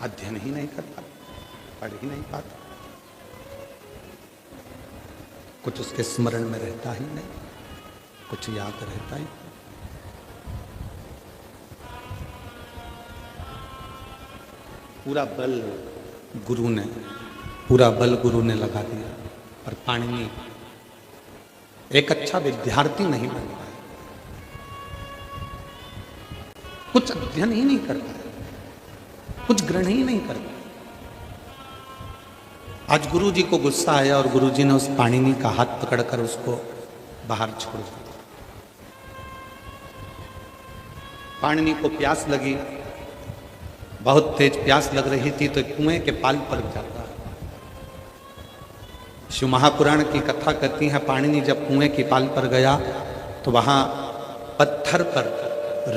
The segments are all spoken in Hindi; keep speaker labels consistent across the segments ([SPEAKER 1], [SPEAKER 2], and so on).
[SPEAKER 1] अध्ययन ही नहीं कर पाता, पढ़ ही नहीं पाता, कुछ उसके स्मरण में रहता ही नहीं, कुछ याद रहता ही। पूरा बल गुरु ने लगा दिया, पर पाणिनि एक अच्छा विद्यार्थी नहीं बन पाया, कुछ अध्ययन ही नहीं कर पाया, कुछ ग्रहण ही नहीं कर पाया। आज गुरु जी को गुस्सा आया और गुरु जी ने उस पाणिनि का हाथ पकड़कर उसको बाहर छोड़ दिया। पाणिनि को प्यास लगी, बहुत तेज प्यास लग रही थी, तो कुएं के पाल पर जाता। शिव महापुराण की कथा कहती है, पाणिनि जब कुएं की पाल पर गया तो वहां पत्थर पर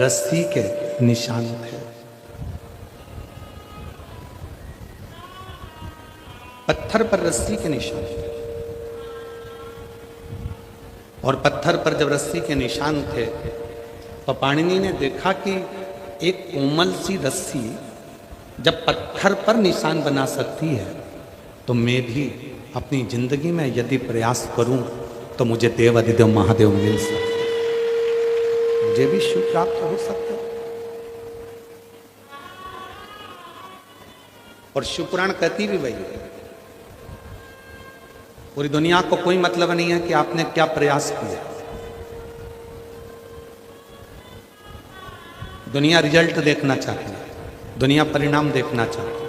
[SPEAKER 1] रस्सी के निशान थे। पत्थर पर रस्सी के निशान, और पत्थर पर जब रस्सी के निशान थे तो पाणिनि ने देखा कि एक कोमल सी रस्सी जब पत्थर पर निशान बना सकती है, तो मैं भी अपनी जिंदगी में यदि प्रयास करूं तो मुझे देव अधिदेव महादेव मिल सकते, मुझे भी शिव प्राप्त हो सकते। और शिव पुराण कहती भी वही है, पूरी दुनिया को कोई मतलब नहीं है कि आपने क्या प्रयास किया, दुनिया रिजल्ट देखना चाहती है, दुनिया परिणाम देखना चाहती है।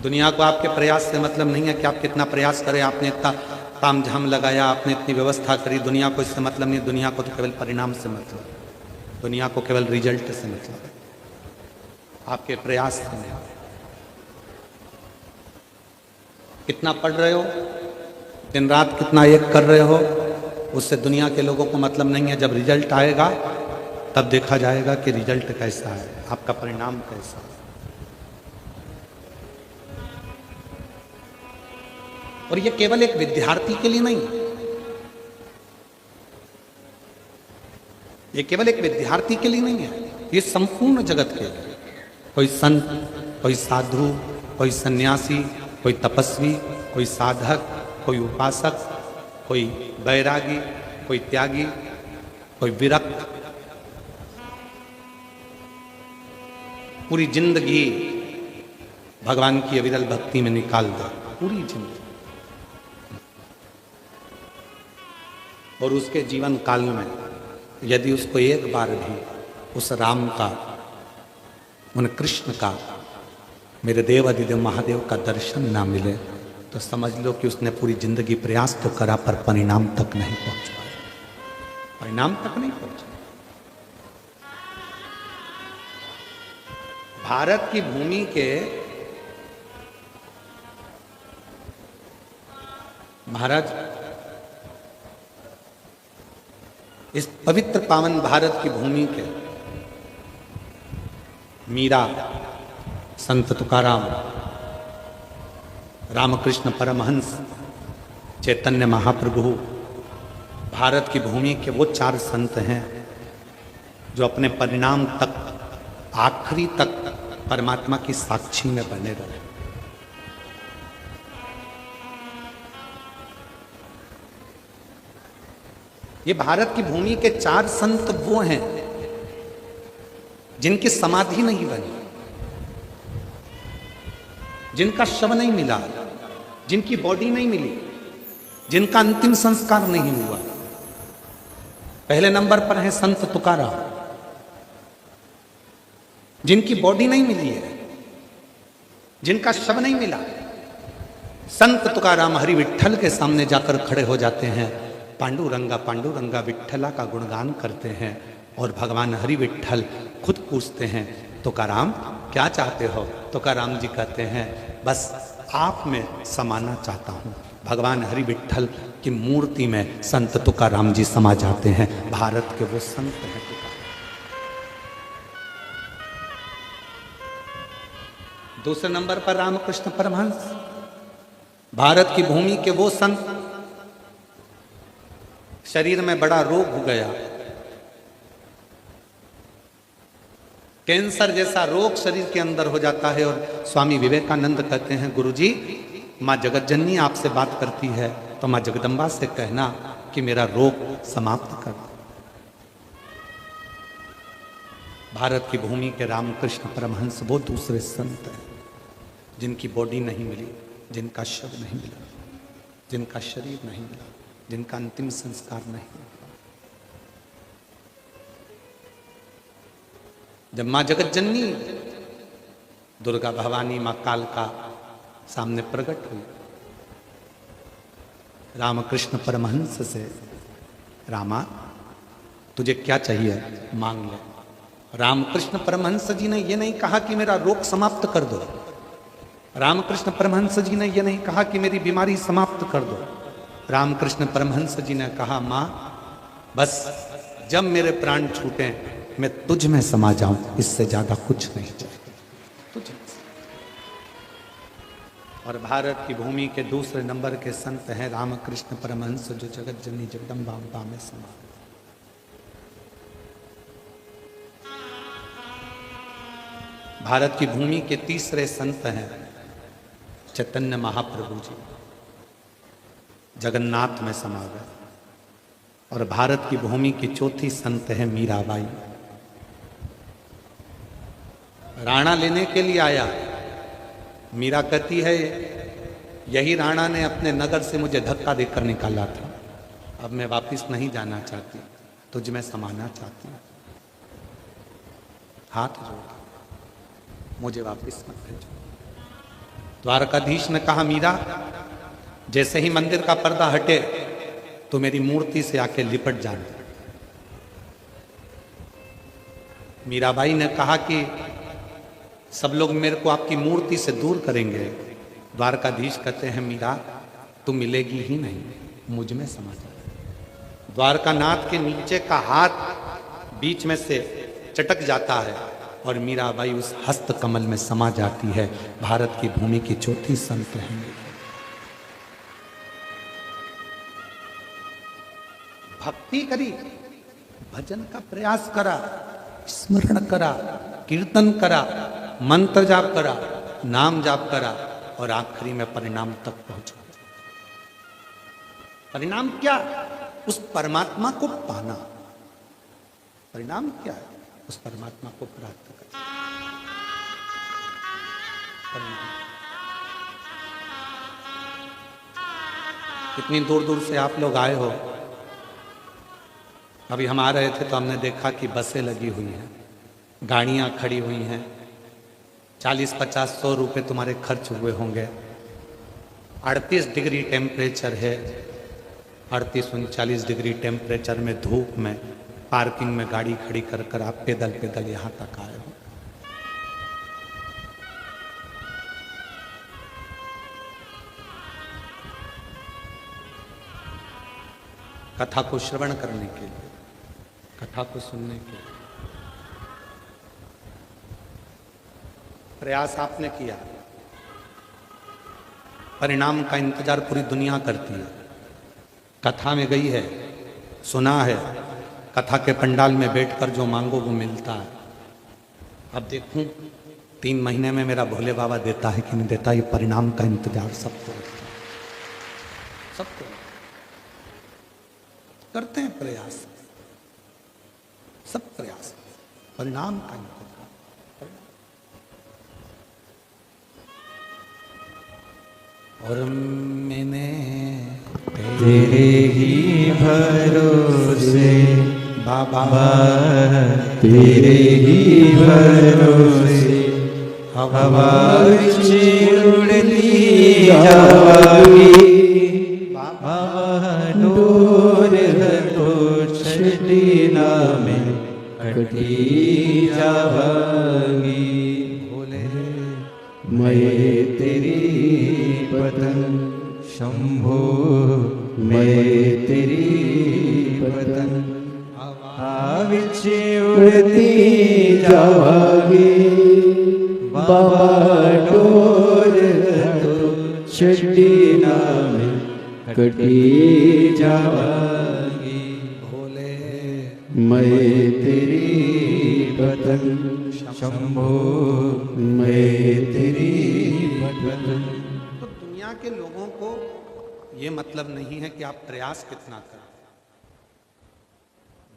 [SPEAKER 1] दुनिया को आपके प्रयास से मतलब नहीं है कि आप कितना प्रयास करें, आपने इतना ताम झाम लगाया, आपने इतनी व्यवस्था करी, दुनिया को इससे मतलब नहीं। दुनिया को तो केवल परिणाम से मतलब, दुनिया को केवल रिजल्ट से मतलब, आपके प्रयास से नहीं। कितना पढ़ रहे हो, दिन रात कितना एक कर रहे हो, उससे दुनिया के लोगों को मतलब नहीं है। जब रिजल्ट आएगा तब देखा जाएगा कि रिजल्ट कैसा है, आपका परिणाम कैसा है। और ये केवल एक विद्यार्थी के लिए नहीं, ये केवल एक विद्यार्थी के लिए नहीं है, ये संपूर्ण जगत के लिए। कोई संत, कोई साधु, कोई सन्यासी, कोई तपस्वी, कोई साधक, कोई उपासक, कोई बैरागी, कोई त्यागी, कोई विरक्त, पूरी जिंदगी भगवान की अविरल भक्ति में निकाल दो, पूरी जिंदगी। और उसके जीवन काल में यदि उसको एक बार भी उस राम का, उन कृष्ण का, मेरे देव अधिदेव महादेव का दर्शन ना मिले, तो समझ लो कि उसने पूरी जिंदगी प्रयास तो करा पर परिणाम तक नहीं पहुंच पाया, परिणाम तक नहीं पहुंचा। भारत की भूमि के, महाराज, इस पवित्र पावन भारत की भूमि के मीरा, संत तुकाराम, रामकृष्ण परमहंस, चैतन्य महाप्रभु, भारत की भूमि के वो 4 संत हैं जो अपने परिणाम तक, आखिरी तक परमात्मा की साक्षी में बने रहे। ये भारत की भूमि के 4 संत वो हैं जिनकी समाधि नहीं बनी, जिनका शव नहीं मिला, जिनकी बॉडी नहीं मिली, जिनका अंतिम संस्कार नहीं हुआ। पहले नंबर पर है संत तुकाराम, जिनकी बॉडी नहीं मिली है, जिनका शव नहीं मिला। संत तुकाराम हरि विठ्ठल के सामने जाकर खड़े हो जाते हैं, पांडुरंगा पांडुरंगा विठ्ठला का गुणगान करते हैं, और भगवान हरि विठ्ठल खुद पूछते हैं, तुकाराम क्या चाहते हो? तुकाराम जी कहते हैं, बस आप में समाना चाहता हूँ। भगवान हरि विठ्ठल की मूर्ति में संत तुकाराम जी समा जाते हैं। भारत के वो संत हैं तुकाराम। दूसरे नंबर पर रामकृष्ण परमहंस, भारत की भूमि के वो संत शरीर में बड़ा रोग हो गया, कैंसर जैसा रोग शरीर के अंदर हो जाता है। और स्वामी विवेकानंद कहते हैं, गुरुजी माँ जगतजननी आपसे बात करती है तो माँ जगदम्बा से कहना कि मेरा रोग समाप्त कर दो। भारत की भूमि के रामकृष्ण परमहंस वो दूसरे संत हैं जिनकी बॉडी नहीं मिली, जिनका शव नहीं मिला, जिनका शरीर नहीं मिला, जिनका अंतिम संस्कार नहीं मिला। जब माँ जगतजननी दुर्गा भवानी माँ कालका सामने प्रकट हुई, रामकृष्ण परमहंस से, रामा तुझे क्या चाहिए मांग ले। रामकृष्ण परमहंस जी ने यह नहीं कहा कि मेरा रोग समाप्त कर दो, रामकृष्ण परमहंस जी ने यह नहीं कहा कि मेरी बीमारी समाप्त कर दो। रामकृष्ण परमहंस जी ने कहा, माँ बस जब मेरे प्राण छूटे मैं तुझ में समा जाऊं, इससे ज्यादा कुछ नहीं चाहिए तुझ में। और भारत की भूमि के दूसरे नंबर के संत हैं रामकृष्ण परमहंस, जो जगत जननी जगदम्बा अम्बा में समा। भारत की भूमि के तीसरे संत हैं चैतन्य महाप्रभु जी, जगन्नाथ में समा गए। और भारत की भूमि की चौथी संत है मीराबाई। राणा लेने के लिए आया, मीरा कहती है यही राणा ने अपने नगर से मुझे धक्का देकर निकाला था, अब मैं वापस नहीं जाना चाहती, तुझ में समाना चाहती हूँ, हाथ जोड़ मुझे वापस मत भेजो। द्वारकाधीश ने कहा, मीरा जैसे ही मंदिर का पर्दा हटे तो मेरी मूर्ति से आके लिपट जाना। मीराबाई ने कहा कि सब लोग मेरे को आपकी मूर्ति से दूर करेंगे। द्वारकाधीश कहते हैं, मीरा तू मिलेगी ही नहीं, मुझ में समा जा। द्वारकानाथ के नीचे का हाथ बीच में से चटक जाता है और मीराबाई उस हस्त कमल में समा जाती है। भारत की भूमि की चौथी संत हैं। भक्ति करी, भजन का प्रयास करा, स्मरण करा, कीर्तन करा, मंत्र जाप करा, नाम जाप करा और आखिरी में परिणाम तक पहुंचा। परिणाम क्या? उस परमात्मा को पाना। परिणाम क्या है? उस परमात्मा को प्राप्त करना। कितनी दूर दूर से आप लोग आए हो। अभी हम आ रहे थे तो हमने देखा कि बसें लगी हुई हैं, गाड़ियां खड़ी हुई हैं, 40-50-100 रुपये तुम्हारे खर्च हुए होंगे। 38 डिग्री टेम्परेचर है, 38-39 डिग्री टेम्परेचर में धूप में पार्किंग में गाड़ी खड़ी कर कर आप पैदल पैदल यहाँ तक आए हो। कथा को श्रवण करने के लिए, कथा को सुनने के लिए प्रयास आपने किया। परिणाम का इंतजार पूरी दुनिया करती है। कथा में गई है, सुना है, कथा के पंडाल में बैठकर जो मांगो वो मिलता है। अब देखूं 3 महीने में मेरा भोले बाबा देता है कि नहीं देता, ये परिणाम का इंतजार सबको सबको करते हैं प्रयास, सब प्रयास, परिणाम का इंतजार। और मैंने
[SPEAKER 2] तेरे ही भरोसे
[SPEAKER 1] बाबा,
[SPEAKER 2] तेरे ही भरोसे हवा उड़ती जावागी। बाबा डोर तो छठी में कटी जावागी। बोले मैं तेरी पतंग शंभो, मैं तेरी पतंग विच उड़ती जावागी। बाबा डोर तो छठी में कटी जावागी। मैं तेरी पतंग शंभो मैं तेरी पतंग।
[SPEAKER 1] तो दुनिया के लोगों को ये मतलब नहीं है कि आप प्रयास कितना करें,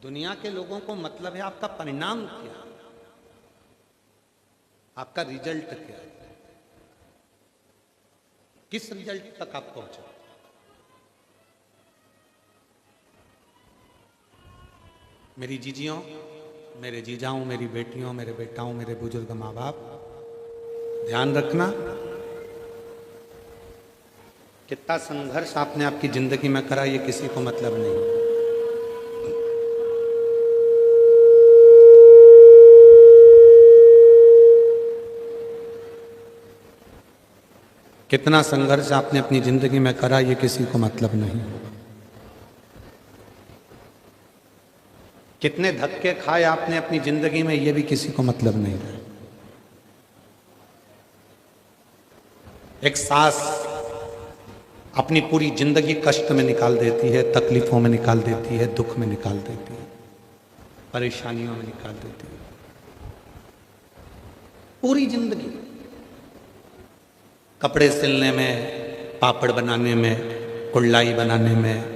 [SPEAKER 1] दुनिया के लोगों को मतलब है आपका परिणाम क्या, आपका रिजल्ट क्या, किस रिजल्ट तक आप पहुंचे। मेरी जीजियों, मेरे जीजाओं, मेरी बेटियों, मेरे बेटाओं, मेरे बुजुर्ग माँ बाप, ध्यान रखना कितना संघर्ष आपने आपकी जिंदगी में करा ये किसी को मतलब नहीं। कितना संघर्ष आपने अपनी जिंदगी में करा ये किसी को मतलब नहीं। कितने धक्के खाए आपने अपनी जिंदगी में ये भी किसी को मतलब नहीं है। एक सास अपनी पूरी जिंदगी कष्ट में निकाल देती है, तकलीफों में निकाल देती है, दुख में निकाल देती है, परेशानियों में निकाल देती है, पूरी जिंदगी। कपड़े सिलने में, पापड़ बनाने में, कुल्लाई बनाने में,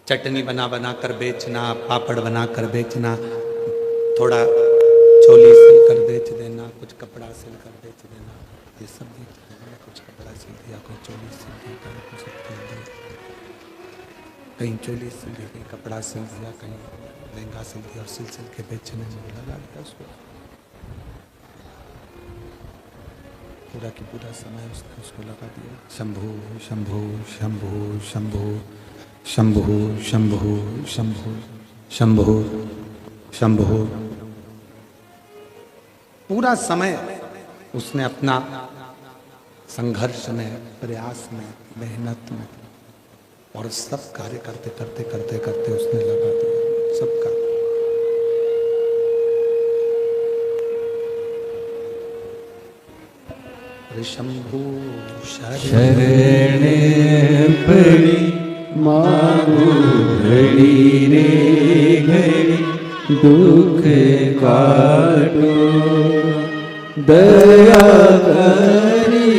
[SPEAKER 1] चटनी बना बना कर बेचना, पापड़ बना कर बेचना, थोड़ा चोली सिल कर बेच देना, कुछ कपड़ा सिल कर बेच देना, ये सब देख लेना। कुछ कपड़ा सिल दिया, कोई चोली सिल दी, कहीं कुछ सिल दी, कहीं चोली सिल दी, कहीं कपड़ा सिल दिया, कहीं लहंगा सिल दिया और सिल सिल के बेचने में लगा दिया उसको। पूरा की पूरा समय उसने उसको लगा दिया। शंभु शंभु शंभु शंभु शंभु शंभु शंभु शंभु शंभु। पूरा समय उसने अपना संघर्ष में, प्रयास में, मेहनत में और सब कार्य करते करते करते करते उसने लगा दिया सबका। शंभु
[SPEAKER 2] शरणे पड़ी मांगू घड़ी रे घड़ी दुख काटो दया करी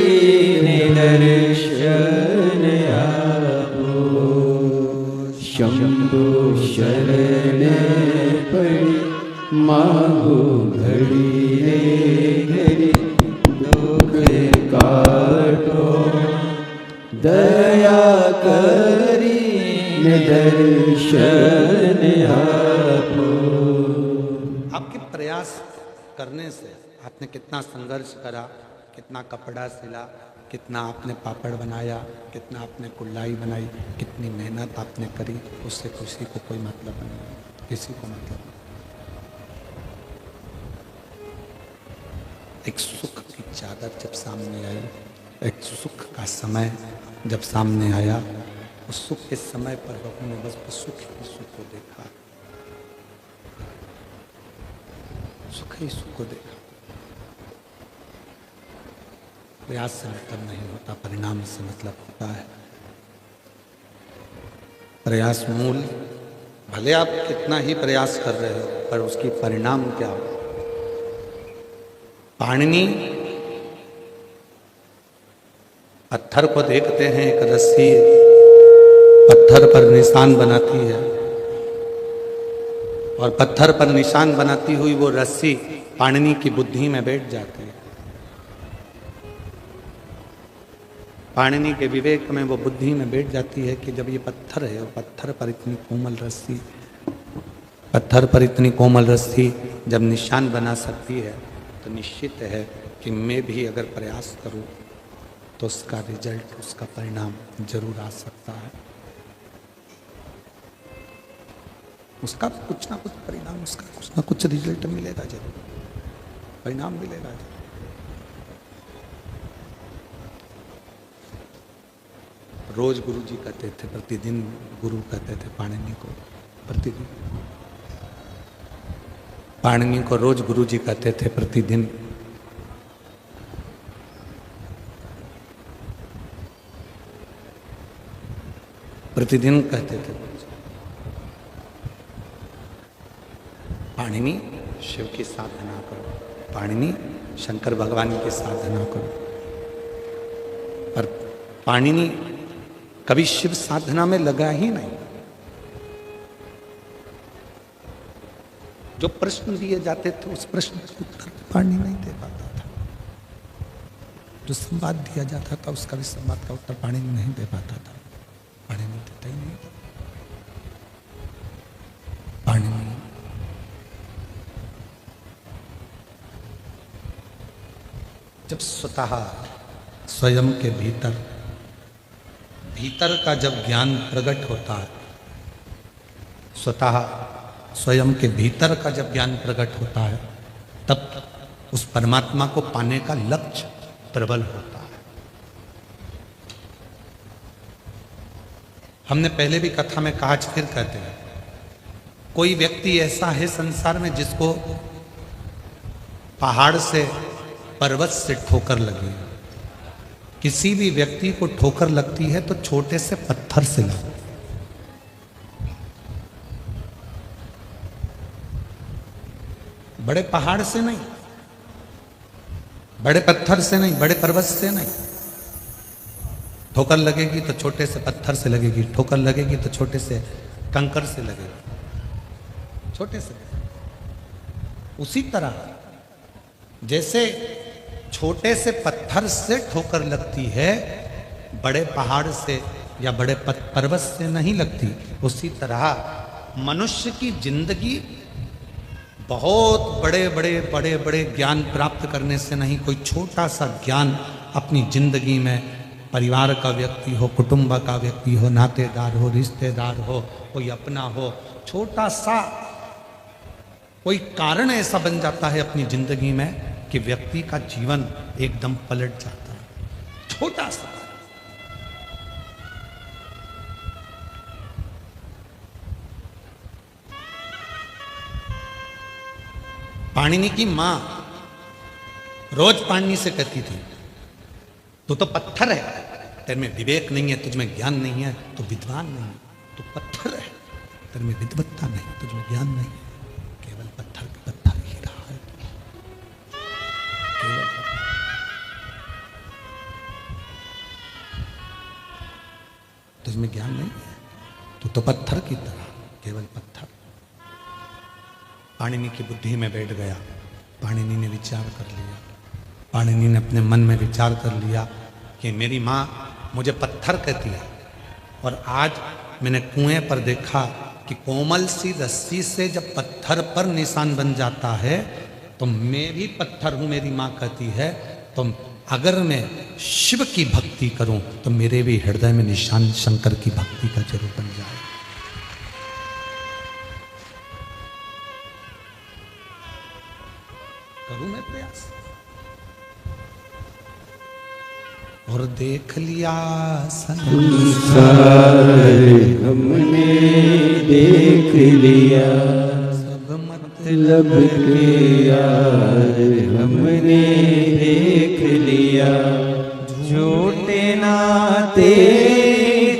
[SPEAKER 2] दर्शन आपो। शंभु शरणे पड़ी मांगू घड़ी रे घड़ी दुख काटो दया करी दर्शन आपो।
[SPEAKER 1] आपके प्रयास करने से आपने कितना संघर्ष करा, कितना कपड़ा सिला, कितना आपने पापड़ बनाया, कितना आपने कुल्लाई बनाई, कितनी मेहनत आपने करी, उससे किसी को कोई मतलब नहीं, किसी को मतलब नहीं। एक सुख की चादर जब सामने आई, एक सुख का समय जब सामने आया, उस सुख के समय पर बहू ने बस सुख ही सुख को देखा, सुख ही सुख को देखा। प्रयास से मतलब नहीं होता, परिणाम से मतलब होता है। प्रयास मूल, भले आप कितना ही प्रयास कर रहे हो पर उसकी परिणाम क्या हो। पाणिनि पत्थर को देखते हैं, एक रस्सी पत्थर पर निशान बनाती है और पत्थर पर निशान बनाती हुई वो रस्सी पाणिनि की बुद्धि में बैठ जाती है। पाणिनि के विवेक में वो बुद्धि में बैठ जाती है कि जब ये पत्थर है और पत्थर पर इतनी कोमल रस्सी, पत्थर पर इतनी कोमल रस्सी जब निशान बना सकती है तो निश्चित है कि मैं भी अगर प्रयास करूं तो उसका रिजल्ट, उसका परिणाम जरूर आ सकता है। उसका कुछ ना कुछ परिणाम, उसका कुछ ना कुछ रिजल्ट मिलेगा जरूर, परिणाम मिलेगा जरूर। रोज गुरु जी कहते थे, प्रतिदिन गुरु कहते थे पाणिनि को, प्रतिदिन पाणिनि को रोज गुरु जी कहते थे, प्रतिदिन। प्रतिदिन कहते थे। पाणिनि शिव की साधना करो, पाणिनि शंकर भगवान की साधना करो। पर पाणिनि कभी शिव साधना में लगा ही नहीं। जो प्रश्न दिए जाते थे उस प्रश्न का उत्तर पाणिनि नहीं दे पाता था। जो संवाद दिया जाता था उसका भी संवाद का उत्तर पाणिनि नहीं दे पाता था। पाणिनि देता ही नहीं था। पाणिनि जब स्वतः स्वयं के भीतर का जब ज्ञान प्रकट होता है, स्वतः स्वयं के भीतर का जब ज्ञान प्रकट होता है, तब उस परमात्मा को पाने का लक्ष्य प्रबल होता है। हमने पहले भी कथा में कहा, आज फिर कहते हैं, कोई व्यक्ति ऐसा है संसार में जिसको पहाड़ से, पर्वत से ठोकर लगी। किसी भी व्यक्ति को ठोकर लगती है तो छोटे से पत्थर से लगती। बड़े पहाड़ से नहीं, बड़े पत्थर से नहीं, बड़े पर्वत से नहीं। ठोकर लगेगी तो छोटे से पत्थर से लगेगी, ठोकर लगेगी तो छोटे से कंकर से लगेगी, छोटे से। उसी तरह जैसे छोटे से पत्थर से ठोकर लगती है, बड़े पहाड़ से या बड़े पर्वत से नहीं लगती। उसी तरह मनुष्य की जिंदगी बहुत बड़े बड़े बड़े बड़े ज्ञान प्राप्त करने से नहीं, कोई छोटा सा ज्ञान अपनी जिंदगी में, परिवार का व्यक्ति हो, कुटुंब का व्यक्ति हो, नातेदार हो, रिश्तेदार हो, कोई अपना हो, छोटा सा कोई कारण ऐसा बन जाता है अपनी जिंदगी में कि व्यक्ति का जीवन एकदम पलट जाता है। छोटा सा। पाणिनि की मां रोज पाणिनि से कहती थी, तू तो पत्थर है, तेरे में विवेक नहीं है, तुझ में ज्ञान नहीं है, तू विद्वान नहीं है, तू पत्थर है, तेरे में विद्वत्ता नहीं, तुझ में ज्ञान नहीं है, केवल पत्थर का पत्थर ही रहा है, केवल तुझ में ज्ञान नहीं है, तू तो पत्थर की तरह, केवल पत्थर। पाणिनि की बुद्धि में बैठ गया। पाणिनि ने विचार कर लिया, पाणिनि ने अपने मन में विचार कर लिया कि मेरी माँ मुझे पत्थर कहती है, और आज मैंने कुएं पर देखा कि कोमल सी रस्सी से जब पत्थर पर निशान बन जाता है तो मैं भी पत्थर हूँ, मेरी माँ कहती है। तो अगर मैं शिव की भक्ति करूं तो मेरे भी हृदय में निशान शंकर की भक्ति का जरूर बन जाए। करूं मैं प्रयास। और देख लिया
[SPEAKER 2] संसार हमने देख लिया,
[SPEAKER 1] सब
[SPEAKER 2] मतलब के यार हमने देख लिया। झूठे नाते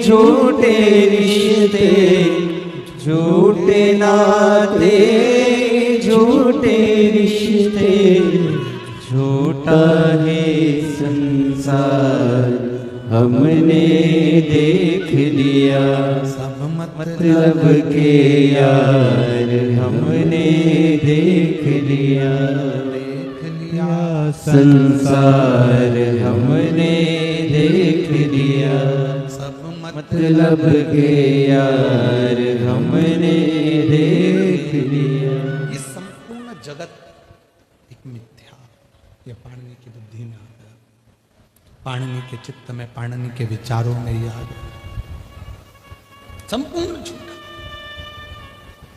[SPEAKER 2] झूठे रिश्ते, झूठे नाते झूठे रिश्ते, झूठा है संसार हमने देख लिया।
[SPEAKER 1] सब
[SPEAKER 2] मतलब के यार हमने देख लिया,
[SPEAKER 1] देख लिया
[SPEAKER 2] संसार हमने देख लिया।
[SPEAKER 1] सब
[SPEAKER 2] मतलब के यार हमने देख लिया।
[SPEAKER 1] ये संपूर्ण जगत एक मिथ्या, ये पाणिनि की बुद्धि में आ गया, पाणिनि के चित्त में, पाणिनि के विचारों में ये आ गया। संपूर्ण झूठा।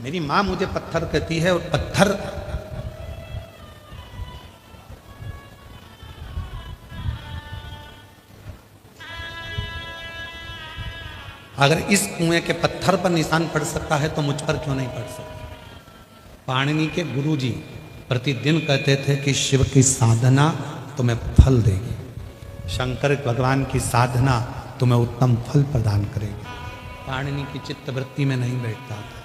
[SPEAKER 1] मेरी मां मुझे पत्थर कहती है, और पत्थर अगर इस कुएं के पत्थर पर निशान पड़ सकता है तो मुझ पर क्यों नहीं पड़ सकता। पाणिनि के गुरुजी प्रतिदिन कहते थे कि शिव की साधना तुम्हें फल देगी, शंकर भगवान की साधना तुम्हें उत्तम फल प्रदान करेगी। पाणिनि की चित्त वृत्ति में नहीं बैठता था।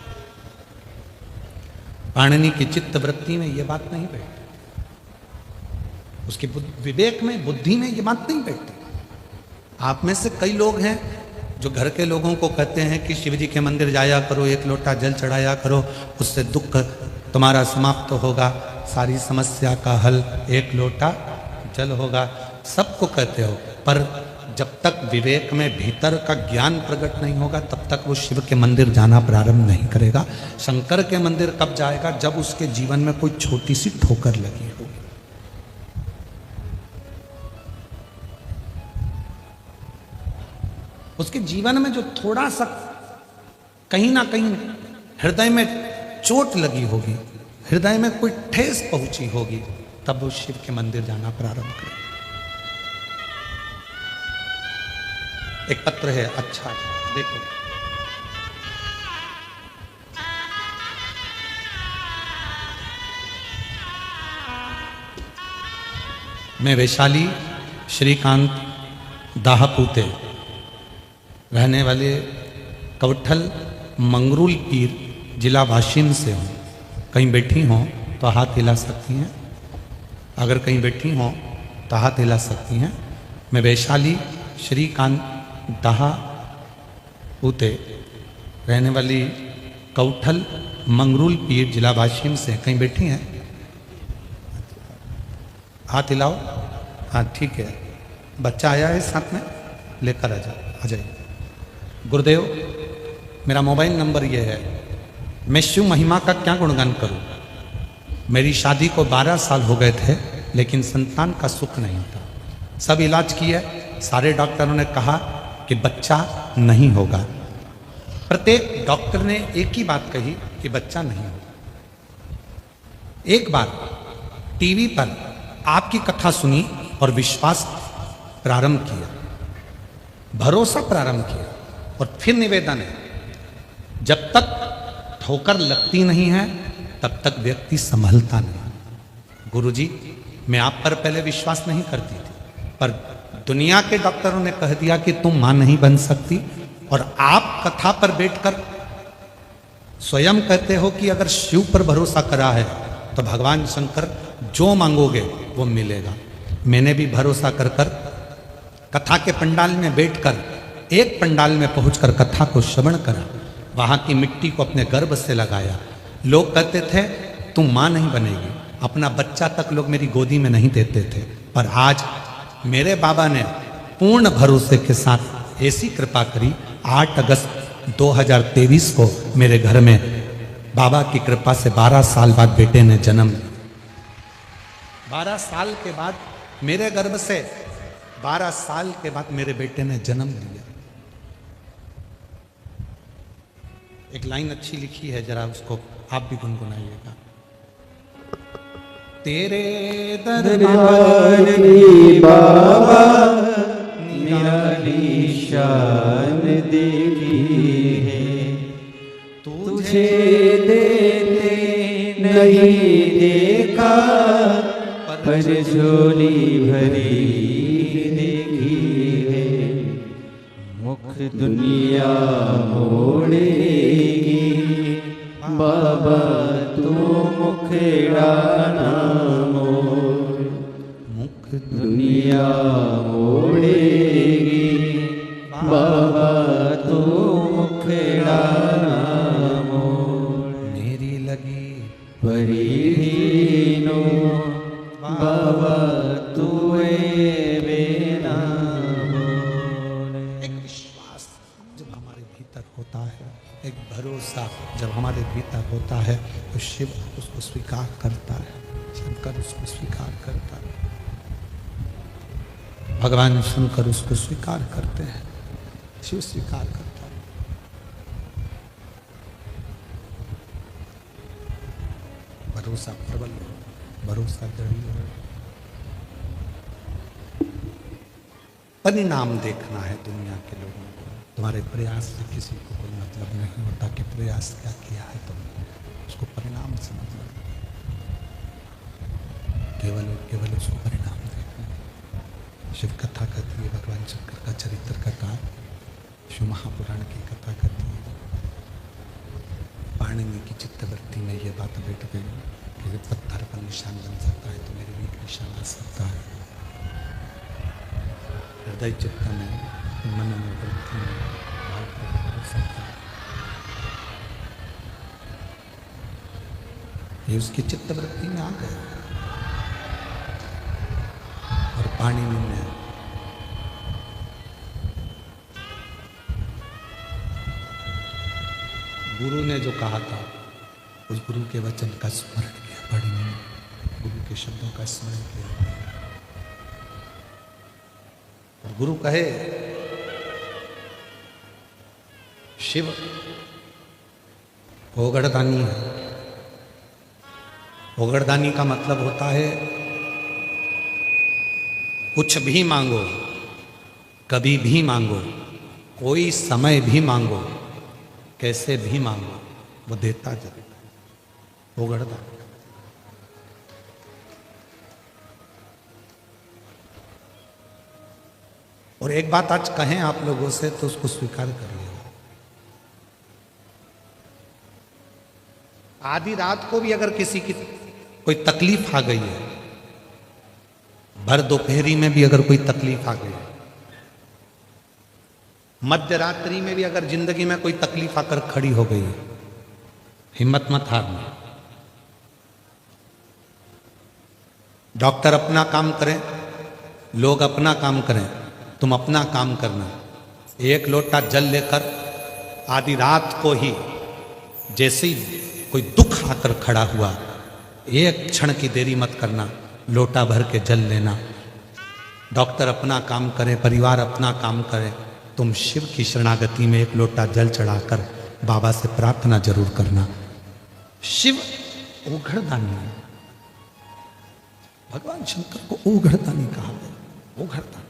[SPEAKER 1] पाणिनि की चित्त वृत्ति में ये बात नहीं बैठती, उसके विवेक में, बुद्धि में ये बात नहीं बैठती। आप में से कई लोग हैं जो घर के लोगों को कहते हैं कि शिव जी के मंदिर जाया करो, एक लोटा जल चढ़ाया करो, उससे दुख तुम्हारा समाप्त होगा, सारी समस्या का हल एक लोटा जल होगा। सबको कहते हो, पर जब तक विवेक में भीतर का ज्ञान प्रकट नहीं होगा तब तक वो शिव के मंदिर जाना प्रारंभ नहीं करेगा। शंकर के मंदिर कब जाएगा? जब उसके जीवन में कोई छोटी सी ठोकर लगी होगी। उसके जीवन में जो थोड़ा सा कहीं ना कहीं हृदय में चोट लगी होगी, हृदय में कोई ठेस पहुंची होगी, तब वो शिव के मंदिर जाना प्रारंभ करेगा। एक पत्र है, अच्छा देखो, मैं वैशाली श्रीकांत दाहापूते रहने वाले कवठल मंगरूल पीर जिला वाशिम से हूँ। कहीं बैठी हों तो हाथ हिला सकती हैं, अगर कहीं बैठी हों तो हाथ हिला सकती हैं। मैं वैशाली श्रीकांत दाहापूते रहने वाली कवठल मंगरूल पीर जिला वाशिम से, कहीं बैठी हैं? हाथ हिलाओ। हाँ ठीक है, बच्चा आया है साथ में, लेकर आ जाइए। गुरुदेव, मेरा मोबाइल नंबर ये है, मैं शिव महिमा का क्या गुणगान करूं? मेरी शादी को 12 साल हो गए थे, लेकिन संतान का सुख नहीं था। सब इलाज किए, सारे डॉक्टरों ने कहा कि बच्चा नहीं होगा। प्रत्येक डॉक्टर ने एक ही बात कही कि बच्चा नहीं होगा। एक बार टीवी पर आपकी कथा सुनी और विश्वास प्रारंभ किया, भरोसा प्रारंभ किया, और फिर निवेदन है, जब तक ठोकर लगती नहीं है तब तक व्यक्ति संभलता नहीं। गुरुजी, मैं आप पर पहले विश्वास नहीं करती थी, पर दुनिया के डॉक्टरों ने कह दिया कि तुम मां नहीं बन सकती, और आप कथा पर बैठकर स्वयं कहते हो कि अगर शिव पर भरोसा करा है तो भगवान शंकर जो मांगोगे वो मिलेगा। मैंने भी भरोसा कर कथा के पंडाल में बैठकर, एक पंडाल में पहुंचकर कथा को श्रवण करा, वहां की मिट्टी को अपने गर्भ से लगाया। लोग कहते थे तुम मां नहीं बनेगी, अपना बच्चा तक लोग मेरी गोदी में नहीं देते थे, पर आज मेरे बाबा ने पूर्ण भरोसे के साथ ऐसी कृपा करी। 8 अगस्त 2023 को मेरे घर में बाबा की कृपा से 12 साल बाद बेटे ने जन्म लिया। 12 साल के बाद मेरे गर्भ से 12 साल के बाद मेरे बेटे ने जन्म लिया। एक लाइन अच्छी लिखी है, जरा उसको आप भी गुनगुनाइएगा। तेरे दरबार की बाबा
[SPEAKER 2] निराली शान देखी है, तुझे देते नहीं देखा, पर झोली भरी देखी है। मुख दुनिया मोड़ेगी बाबा, तू मुखड़ा ना मोड़। मुख दुनिया मोड़ेगी बाबा, तू मुखड़ा ना मोड़। मेरी लगी परीनो बाबा, तू बेना मोड़।
[SPEAKER 1] एक विश्वास जब हमारे भीतर होता है, एक भरोसा जब हमारे भीतर होता है, तो शिव उसको स्वीकार करता है, शंकर उसको स्वीकार करता है, भगवान शंकर उसको स्वीकार करते हैं, शिव स्वीकार करता है। भरोसा प्रबल हो, भरोसा दृढ़ हो। परिणाम देखना है दुनिया के लोगों को। तुम्हारे प्रयास से किसी को कोई मतलब नहीं होता कि प्रयास क्या किया है तुमने, उसको परिणाम से मतलब, केवल उसको परिणाम देखना है। शिव कथा कहती है भगवान शंकर का चरित्र कथा, शिव महापुराण की कथा कहती है। पाणिनि की चित्तवृत्ति में ये बात बैठ गई कि पत्थर पर निशान बन सकता है तो मेरे भी एक निशान आ सकता है। हृदय चित्त में, मन में, वृत्ति में भाव प्रकट हो सकता है। ये उसकी चित्तवृत्ति में आ गया। और पाणिनि ने गुरु ने जो कहा था उस गुरु के वचन का स्मरण किया। पाणिनि ने गुरु के शब्दों का स्मरण किया। और गुरु कहे शिव ओगड़दानी है। ओगड़दानी का मतलब होता है कुछ भी मांगो, कभी भी मांगो, कोई समय भी मांगो, कैसे भी मांगो, वो देता जरूर है। ओगड़दानी। और एक बात आज कहें आप लोगों से तो उसको स्वीकार करिए। आधी रात को भी अगर किसी की कोई तकलीफ आ गई है, भर दोपहरी में भी अगर कोई तकलीफ आ गई है, मध्य रात्रि में भी अगर जिंदगी में कोई तकलीफ आकर खड़ी हो गई है, हिम्मत मत हारना। डॉक्टर अपना काम करें, लोग अपना काम करें, तुम अपना काम करना। एक लोटा जल लेकर आधी रात को ही जैसे ही कोई दुख आकर खड़ा हुआ, एक क्षण की देरी मत करना, लोटा भर के जल लेना। डॉक्टर अपना काम करे, परिवार अपना काम करे, तुम शिव की शरणागति में एक लोटा जल चढ़ाकर बाबा से प्रार्थना जरूर करना। शिव ओघड़दानी है। भगवान शंकर को ओघड़दानी कहा गया। ओघड़दानी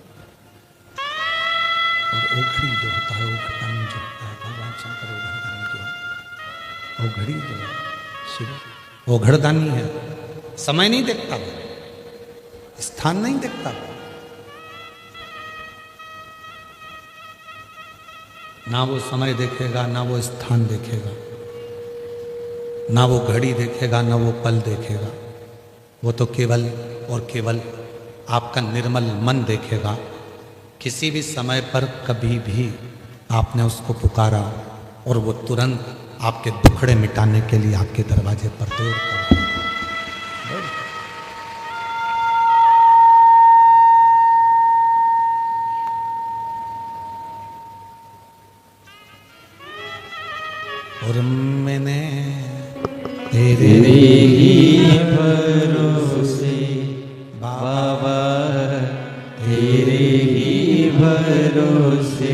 [SPEAKER 1] और ओघड़ी जो होता है, ओघड़दानी जो होता है, भगवान शंकर ओघड़दानी जो है, ओघड़ी जो है शिव ओघड़दानी है। समय नहीं देखता, स्थान नहीं देखता, ना वो समय देखेगा, ना वो स्थान देखेगा, ना वो घड़ी देखेगा, ना वो पल देखेगा। वो तो केवल और केवल आपका निर्मल मन देखेगा। किसी भी समय पर कभी भी आपने उसको पुकारा और वो तुरंत आपके दुखड़े मिटाने के लिए आपके दरवाजे पर दौड़ कर। और मैंने
[SPEAKER 2] तेरे ही भरोसे बाबा, तेरे ही भरोसे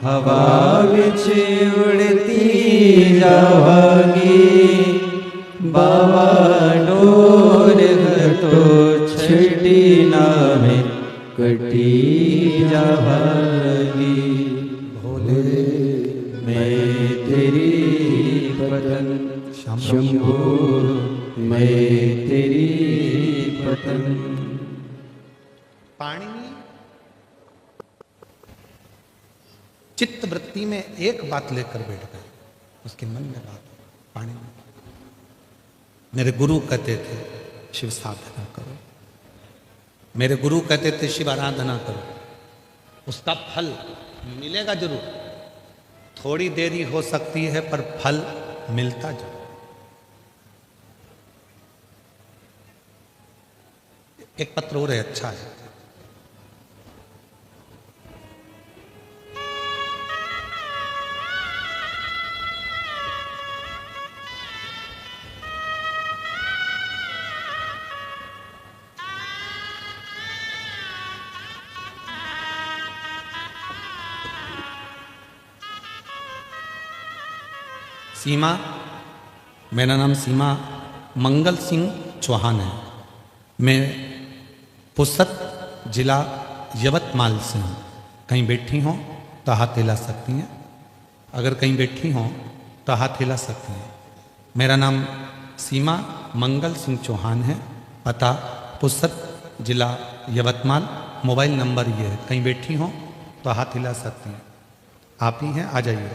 [SPEAKER 2] हवा विच उड़ती जावांगी। बाबा डोर तो छड़ी नामे कटी जावांगी। भोले मैं तेरी पतन, शंभो मैं तेरी पतन।
[SPEAKER 1] पाणिनि चित्त वृत्ति में एक बात लेकर बैठ गए। उसके मन में बात, पाणिनि मेरे गुरु कहते थे शिव साधना करो, मेरे गुरु कहते थे शिव आराधना करो, उसका फल मिलेगा जरूर। थोड़ी देरी हो सकती है पर फल मिलता जरूर। एक पत्र और है, अच्छा है। सीमा, मेरा नाम सीमा मंगल सिंह चौहान है। मैं पुसद जिला यवतमाल से हूँ। कहीं बैठी हों तो हाथ हिला सकती हैं, अगर कहीं बैठी हों तो हाथ हिला सकती हैं। मेरा नाम सीमा मंगल सिंह चौहान है, पता पुसद जिला यवतमाल, मोबाइल नंबर ये है। कहीं बैठी हों तो हाथ हिला सकती हैं। आप ही हैं, आ जाइए,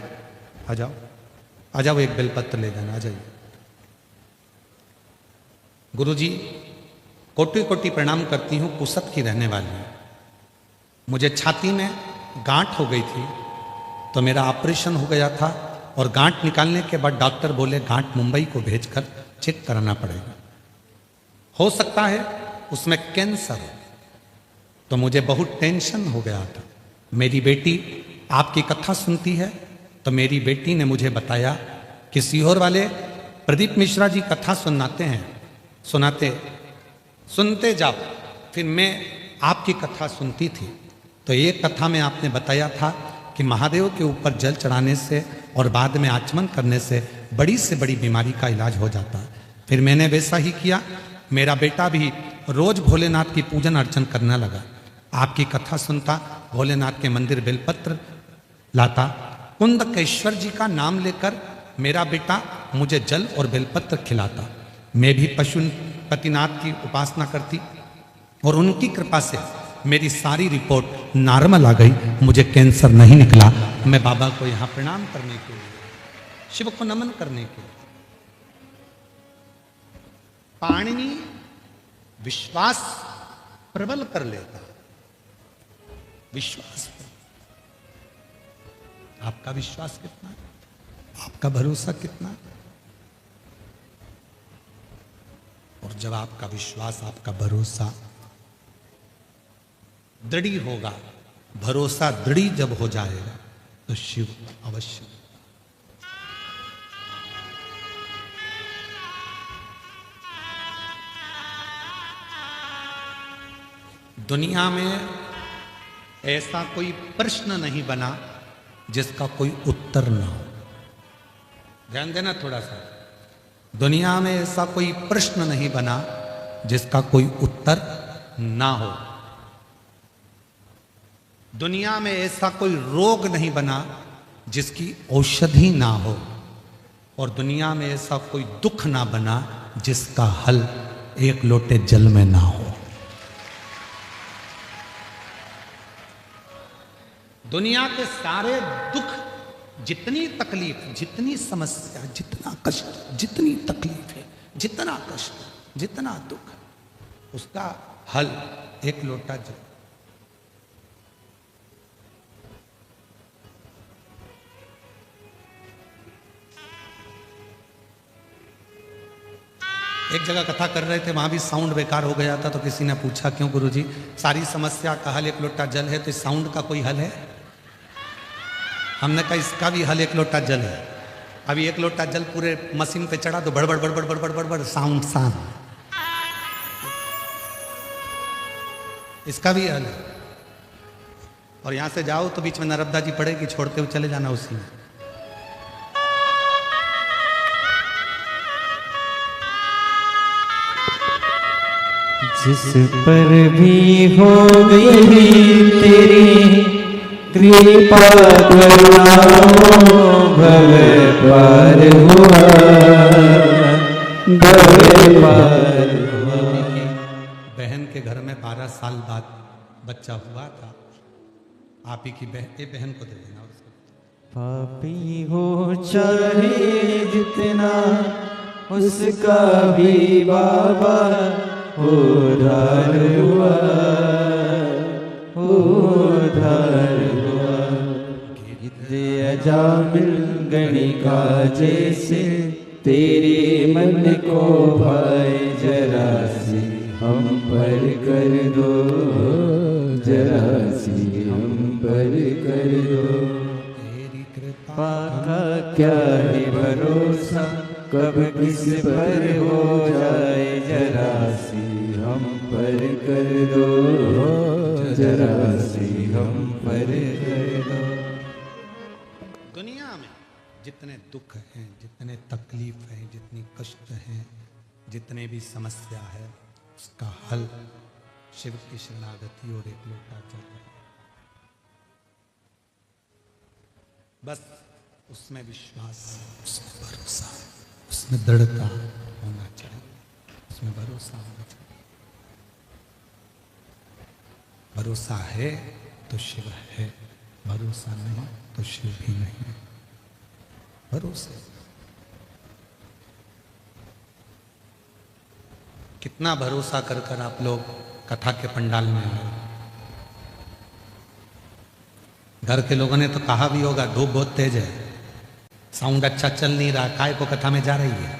[SPEAKER 1] आ जाओ। आ जाओ, एक बेलपत्र ले जाना, आ जाइए। गुरुजी, कोटि कोटि प्रणाम करती हूँ, पुसत की रहने वाली हूँ। मुझे छाती में गांठ हो गई थी, तो मेरा ऑपरेशन हो गया था, और गांठ निकालने के बाद डॉक्टर बोले गांठ मुंबई को भेजकर चेक कराना पड़ेगा, हो सकता है उसमें कैंसर हो। तो मुझे बहुत टेंशन हो गया था। मेरी बेटी आपकी कथा सुनती है, तो मेरी बेटी ने मुझे बताया कि सीहोर वाले प्रदीप मिश्रा जी कथा सुनाते हैं, सुनते जाओ। फिर मैं आपकी कथा सुनती थी, तो एक कथा में आपने बताया था कि महादेव के ऊपर जल चढ़ाने से और बाद में आचमन करने से बड़ी से बड़ी बीमारी का इलाज हो जाता है। फिर मैंने वैसा ही किया। मेरा बेटा भी रोज भोलेनाथ की पूजन अर्चन करने लगा। आपकी कथा सुनता, भोलेनाथ के मंदिर बेलपत्र लाता, कुंदकेश्वर जी का नाम लेकर मेरा बेटा मुझे जल और बेलपत्र खिलाता। मैं भी पशुपतिनाथ की उपासना करती, और उनकी कृपा से मेरी सारी रिपोर्ट नॉर्मल आ गई, मुझे कैंसर नहीं निकला। मैं बाबा को यहाँ प्रणाम करने के लिए, शिव को नमन करने के लिए। पाणिनि विश्वास प्रबल कर लेता, विश्वास। आपका विश्वास कितना है? आपका भरोसा कितना है? और जब आपका विश्वास, आपका भरोसा दृढ़ होगा, भरोसा दृढ़ जब हो जाएगा, तो शिव अवश्य। दुनिया में ऐसा कोई प्रश्न नहीं बना जिसका कोई उत्तर ना हो। ध्यान देना थोड़ा सा। दुनिया में ऐसा कोई प्रश्न नहीं बना जिसका कोई उत्तर ना हो। दुनिया में ऐसा कोई रोग नहीं बना जिसकी औषधि ना हो। और दुनिया में ऐसा कोई दुख ना बना जिसका हल एक लोटे जल में ना हो। दुनिया के सारे दुख, जितनी तकलीफ, जितनी समस्या, जितना कष्ट, जितनी तकलीफ है, जितना कष्ट, जितना दुख, उसका हल एक लोटा जल। एक जगह कथा कर रहे थे, वहां भी साउंड बेकार हो गया था, तो किसी ने पूछा क्यों गुरुजी? सारी समस्या का हल एक लोटा जल है, तो इस साउंड का कोई हल है? हमने कहा इसका भी हल एक लोटा जल है। अभी एक लोटा जल पूरे मशीन पे चढ़ा तो बड़बड़ बड़बड़ बड़बड़ बड़बड़ साउंड शांत, इसका भी हल है। और यहां से जाओ तो बीच में नर्मदा जी पड़ेगी, छोड़ते हुए चले जाना उसी में।
[SPEAKER 2] जिस पर भी हो गई तेरी कृपा करुणा, भव पार हुआ, भव पार हुआ।
[SPEAKER 1] बहन के घर में 12 साल बाद बच्चा हुआ था। आप ही की बहन को दे देना।
[SPEAKER 2] पापी हो चाहे जितना, उसका भी बाबा उद्धार हुआ, उद्धार हुआ। अजामिल गणिका जैसे तेरे मन को भाए, जरा सी हम पर कर दो, जरा सी हम पर कर दो।
[SPEAKER 1] तेरी कृपा
[SPEAKER 2] का क्या है भरोसा, कब किस पर हो जाए, जरा सी हम पर कर दो, जरा सी हम पर कर दो।
[SPEAKER 1] दुनिया में जितने दुख हैं, जितने तकलीफ हैं, जितनी कष्ट हैं, जितने भी समस्या है, उसका हल शिव की शरणागति और एक लोटा जल। बस उसमें विश्वास, उसमें भरोसा, उसमें दृढ़ता होना चाहिए, उसमें भरोसा होना चाहिए। भरोसा है तो शिव है, भरोसा नहीं तो शिव भी नहीं है। भरोसे कितना भरोसा कर कर आप लोग कथा के पंडाल में आए। घर के लोगों ने तो कहा भी होगा धूप बहुत तेज है, साउंड अच्छा चल नहीं रहा, काय को कथा में जा रही है।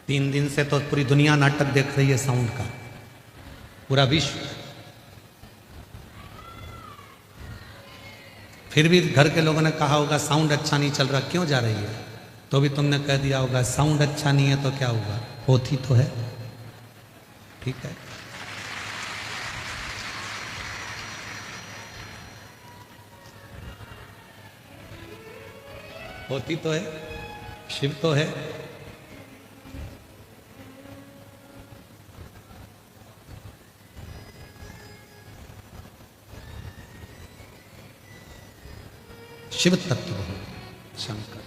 [SPEAKER 1] 3 दिन से तो पूरी दुनिया नाटक देख रही है साउंड का, पूरा विश्व। फिर भी घर के लोगों ने कहा होगा साउंड अच्छा नहीं चल रहा, क्यों जा रही है? तो भी तुमने कह दिया होगा साउंड अच्छा नहीं है तो क्या हुआ, होती तो है। ठीक है, होती तो है, शिव तो है। शिव तत्व शंकर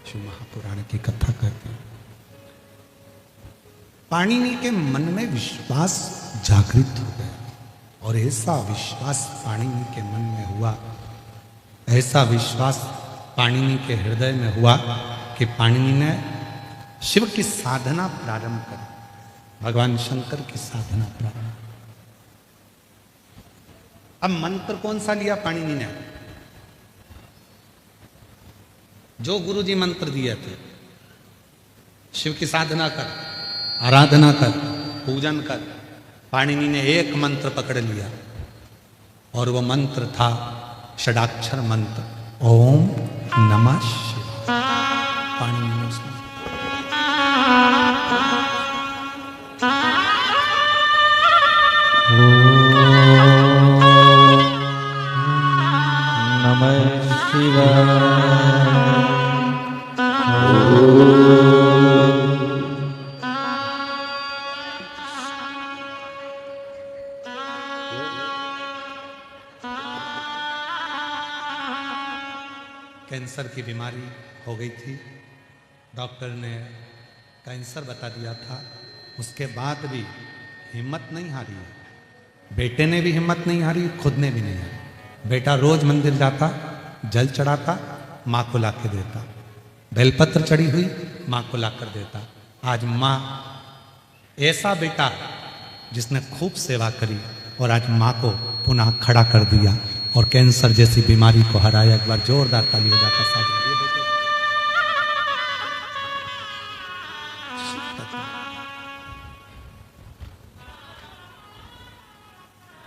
[SPEAKER 1] शिव महापुराण की कथा करते हैं। पाणिनि के मन में विश्वास जागृत हो गया और ऐसा विश्वास पाणिनि के मन में हुआ, ऐसा विश्वास पाणिनि के हृदय में हुआ कि पाणिनि ने शिव की साधना प्रारंभ कर, भगवान शंकर की साधना प्रारंभ। अब मंत्र कौन सा लिया पाणिनि ने? जो गुरुजी मंत्र दिए थे, शिव की साधना कर, आराधना कर, पूजन कर। पाणिनि ने एक मंत्र पकड़ लिया और वो मंत्र था षडाक्षर मंत्र, ओम नमः शिवाय। पाणिनि ने उसमें
[SPEAKER 2] नमः शिवाय।
[SPEAKER 1] कैंसर की बीमारी हो गई थी, डॉक्टर ने कैंसर बता दिया था। उसके बाद भी हिम्मत नहीं हारी है, बेटे ने भी हिम्मत नहीं हारी, खुद ने भी नहीं हारी। बेटा रोज मंदिर जाता, जल चढ़ाता, माँ को ला के देता, बेलपत्र चढ़ी हुई माँ को ला कर देता। आज माँ, ऐसा बेटा जिसने खूब सेवा करी और आज माँ को पुनः खड़ा कर दिया और कैंसर जैसी बीमारी को हराया। एक बार जोरदार ताली हो जाता साथ।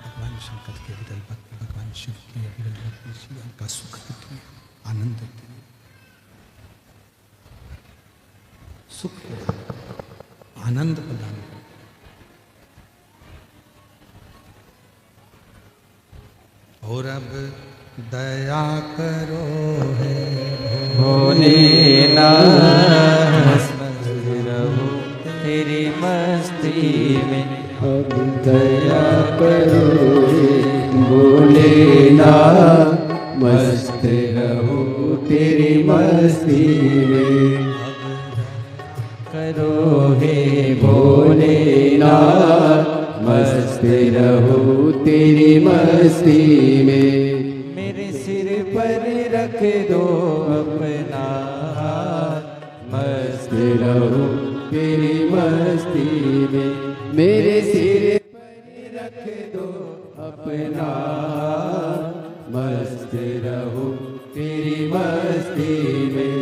[SPEAKER 1] भगवान शंकर के विरल भक्ति, भगवान शिव की विरल भक्ति जीवन का सुख देती है, आनंद देती है, सुख प्रदान, आनंद प्रदान। और अब दया करो है
[SPEAKER 2] भोलेनाथ, रहो तेरी मस्ती में। अब दया करो भोलेनाथ, मस्त रहो तेरी मस्ती में। करो हे भोलेनाथ, मस्त रहो तेरी मस्ती में। मेरे सिर पर रख दो अपना हाथ, मस्त रहो तेरी मस्ती में। मेरे सिर पर रख दो अपना हाथ, मस्त रहो तेरी मस्ती में।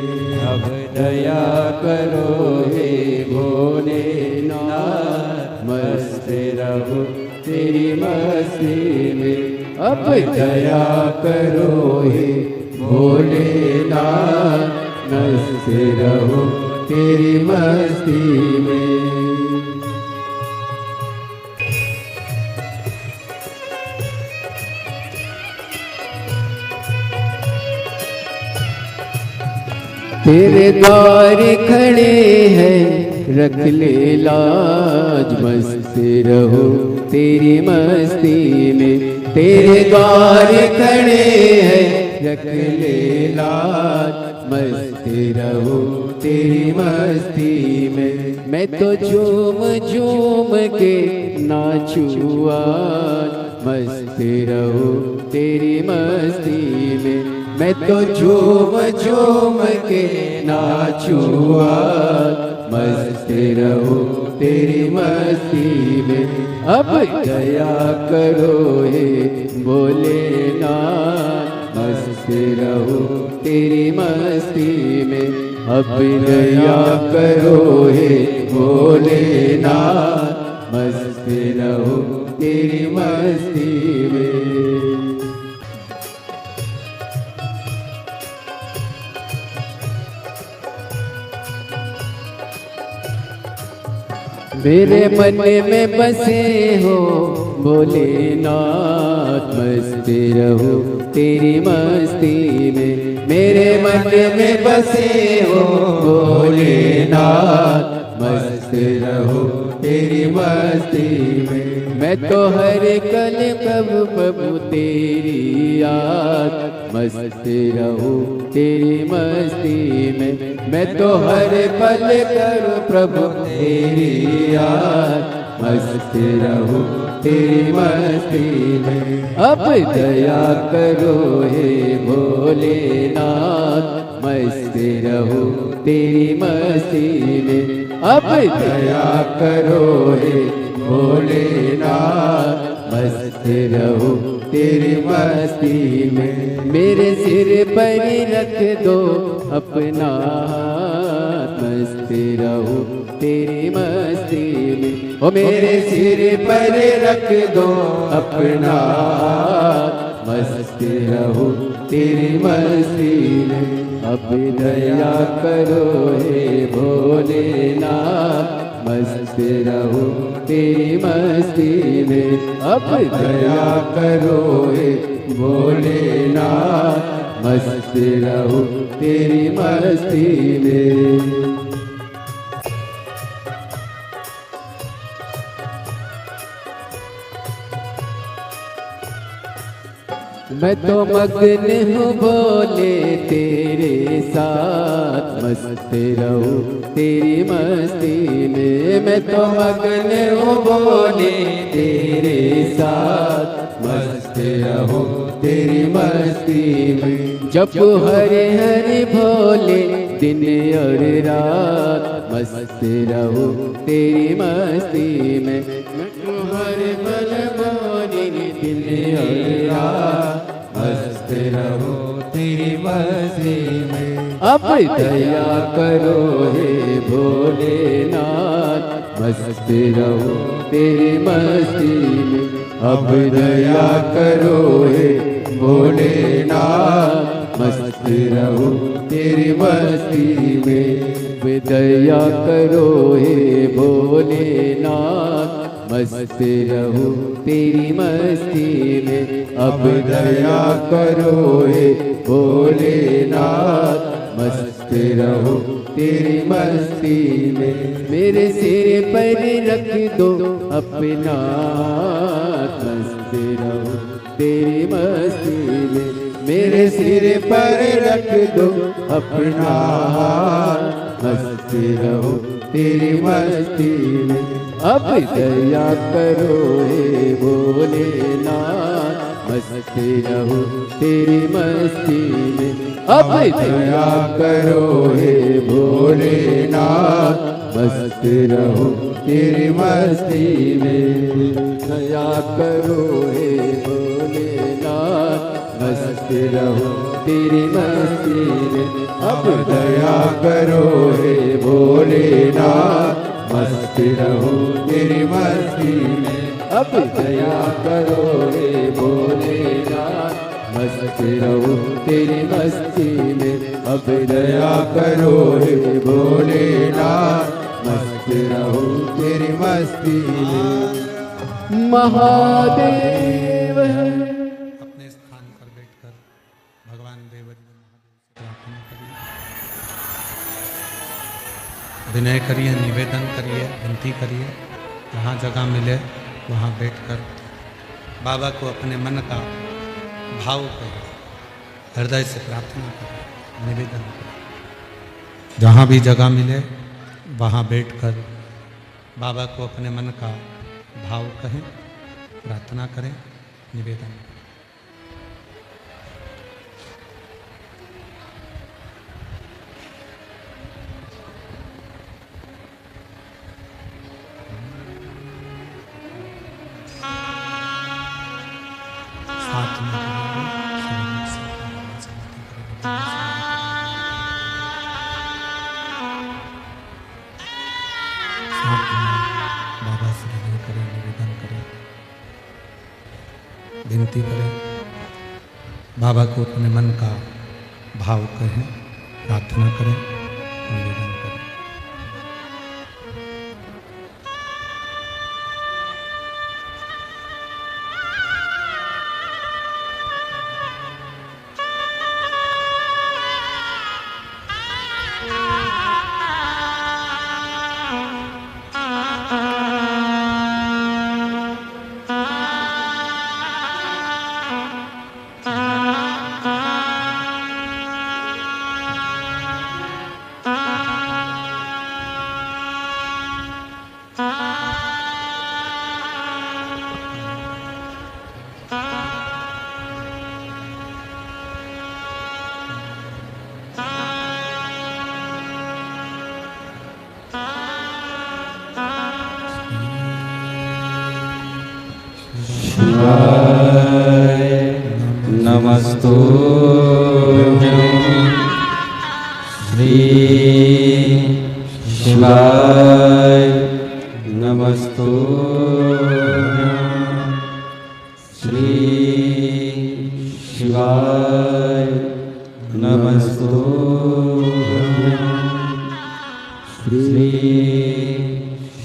[SPEAKER 2] अब दया करो हे भोलेनाथ, मस्त रहो तेरी मस्ती में। अब दया करो हे भोलेनाथ, मस्त रहो तेरी मस्ती में। तेरे द्वार खड़े हैं रख ले लाज, मस्त रहो तेरी मस्ती में। तेरे द्वार खड़े हैं रख ले लाज, मस्त रहो तेरी मस्ती में। मैं तो झूम झूम के नाचूं आज, मस्त रहो तेरी मस्ती में। मैं तो झूम झूम के नाचूंगा, मस्त रहूं तेरी मस्ती में। अब दया करो हे भोलेनाथ, मस्त रहूं तेरी मस्ती में। अब दया करो हे भोलेनाथ, मस्त रहूं तेरी मस्ती में। मेरे मन में बसे हो भोलेनाथ, मस्त रहो तेरी मस्ती में। मेरे मन में बसे हो भोलेनाथ, मस्त रहो तेरी मस्ती में। मैं तो हर कल प्रभु प्रभु तेरी याद, मस्त रहूं तेरी मस्ती में। मैं तो हर पल करूं प्रभु तेरी याद, मस्त रहूं तेरी मस्ती में। अब दया करो हे भोलेनाथ, मस्त रहूं तेरी मस्ती में। अब दया करो हे भोलेनाथ, मस्त रहूं तेरी मस्ती में। मेरे सिर पर रख दो अपना हाथ, मस्त रहूं तेरी मस्ती में। ओ मेरे सिर पर रख दो अपना हाथ, मस्त रहूं तेरी मस्ती में। अब दया करो हे भोलेनाथ, मस्त रहूं तेरी मस्ती में। अब दया करो हे भोलेनाथ, मस्त रहूं तेरी मस्ती में। मैं तो मग्न हूँ बोले तेरे साथ, मस्त रहूं तेरी मस्ती में। मैं तो मग्न हूँ बोले तेरे साथ, मस्त रहूं तेरी मस्ती में। जप हरे हरे भोले दिन और रात, मस्त रहूं तेरी मस्ती में। मैं तो हरे पल भोले दिन और रात, मस्त रहूं तेरी मस्ती में। अब दया करो हे भोलेनाथ, मस्त रहूं तेरी मस्ती में। अब दया करो हे भोलेनाथ, मस्त रहूं तेरी मस्ती में। दया करो हे भोलेनाथ, मस्त रहूं तेरी मस्ती में। अब दया करो हे भोलेनाथ, मस्त रहूं तेरी मस्ती में। मेरे सिर पर रख दो अपना हाथ, मस्त रहूं तेरी मस्ती में। मेरे सिर पर रख दो अपना हाथ, मस्त रहूं तेरी मस्ती में। अब दया करो हे भोलेनाथ, मस्त रहूं तेरी मस्ती में। अब दया करो हे भोलेनाथ, मस्त रहूं तेरी मस्ती में। दया करो हे भोलेनाथ, मस्त रहूं तेरी मस्ती में। अब दया करो हे भोलेनाथ, मस्त रहूं तेरी मस्ती में। अब दया करो हे भोलेनाथ, मस्त रहूं तेरी मस्ती में। अब दया करो हे भोलेनाथ, मस्त रहूं तेरी मस्ती में। महादेव
[SPEAKER 1] अपने स्थान पर बैठकर भगवान देवदेव महादेव से प्रार्थना करिए, विनय करिए, निवेदन करिए, विनती करिए। जहाँ जगह मिले वहाँ बैठकर बाबा को अपने मन का भाव करिए, हृदय से प्रार्थना करिए, निवेदन करिए। जहाँ भी जगह मिले वहाँ बैठकर बाबा को अपने मन का भाव कहें, प्रार्थना करें, निवेदन करें। करें, निवेदन करें, विनती करें, बाबा को अपने मन का भाव कहें, प्रार्थना करें, निवेदन करें।
[SPEAKER 2] नमस्तुभ्यं श्री शिवाय नमस्तुभ्यं श्री शिवाय नमस्तुभ्यं श्री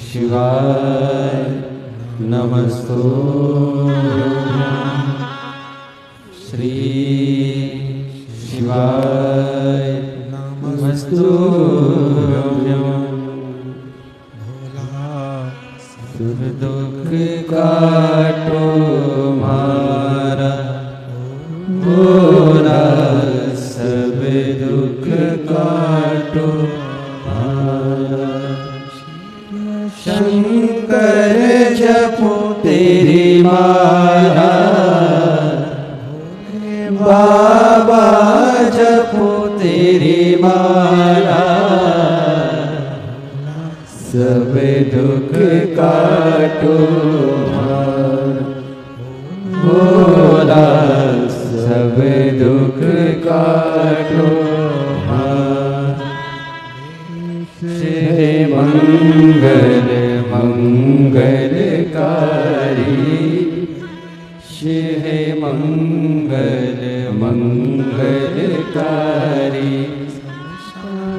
[SPEAKER 2] शिवाय नमस्तुभ्यं श्री शिवाय नमस्तुभ्यं सुख दुख काटो मारा भोला, सब दुख काटो मारा। शंकर जपो तेरी माला, बाबा जपो तेरी माला, सब दुख काटो भोला, सब दुख काटो श्री मंगल मंगलकारी, शिव मंगल मंगलकारी,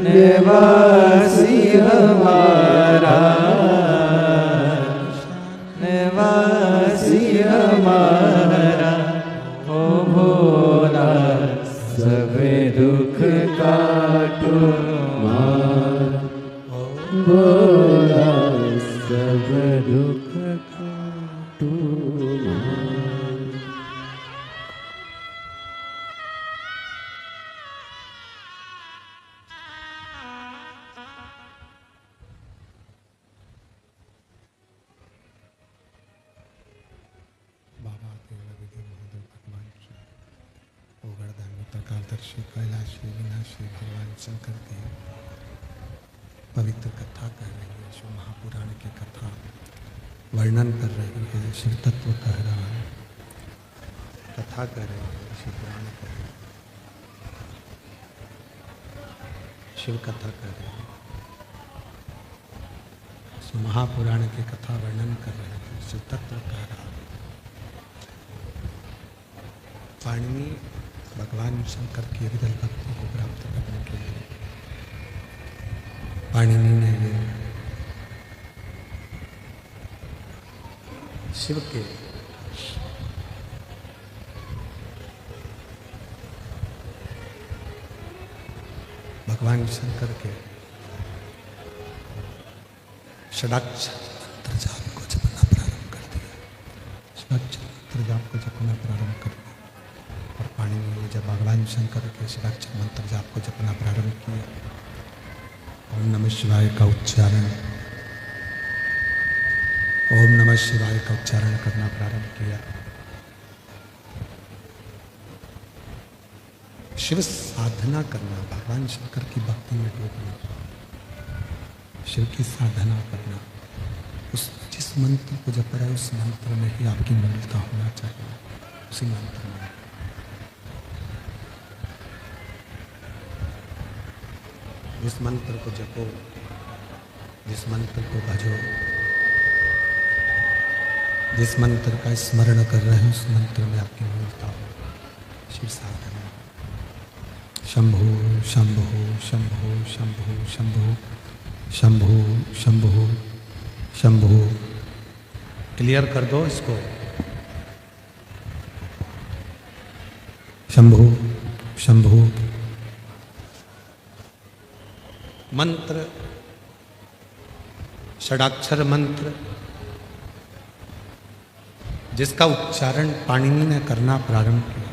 [SPEAKER 2] निवासी हमारा, निवासी हमारा, ओ भोला, सब दुख काटो मारा, भोला, सब दुख काटो मारा।
[SPEAKER 1] कालदर्शी कैलाशी विनाशी भगवान शंकर की पवित्र कथा कह रही है, शिव महापुराण की कथा वर्णन कर रही है, शिव तत्व कह रहा है, कथा कह रही है, शिव पुराण कह रही है, शिव कथा कह रही है, शिव महापुराण की कथा वर्णन कर रही है, शिव तत्व कह रहा है। पाणिनि भगवान शंकर की विरल भक्ति को प्राप्त करने के लिए पाणिनि ने ये शिव के भगवान शंकर के षडाक्षर मंत्र जाप को जपना प्रारंभ कर दिया, षडाक्षर मंत्र जाप को जपना प्रारंभ कर दिया। और पाणिनि ने जब भगवान शंकर के षडाक्षर मंत्र जाप को जपना प्रारंभ किया, ओम नमः शिवाय का उच्चारण, ओम नमः शिवाय का उच्चारण करना प्रारंभ किया, शिव साधना करना, भगवान शंकर की भक्ति में डूबना, शिव की साधना करना, उस जिस मंत्र को जप रहा है उस मंत्र में ही आपकी मूलता होना चाहिए, उसी मंत्र में। जिस मंत्र को जपो, जिस मंत्र को भजो, जिस मंत्र का स्मरण कर रहे हैं उस मंत्र में आपकी मूलता हो। शिव साधना। शंभो शंभो शंभो शंभो शंभो शंभो शंभो शंभो। क्लियर कर दो इसको। शंभो शंभो। मंत्र षडाक्षर मंत्र जिसका उच्चारण पाणिनि ने करना प्रारंभ किया।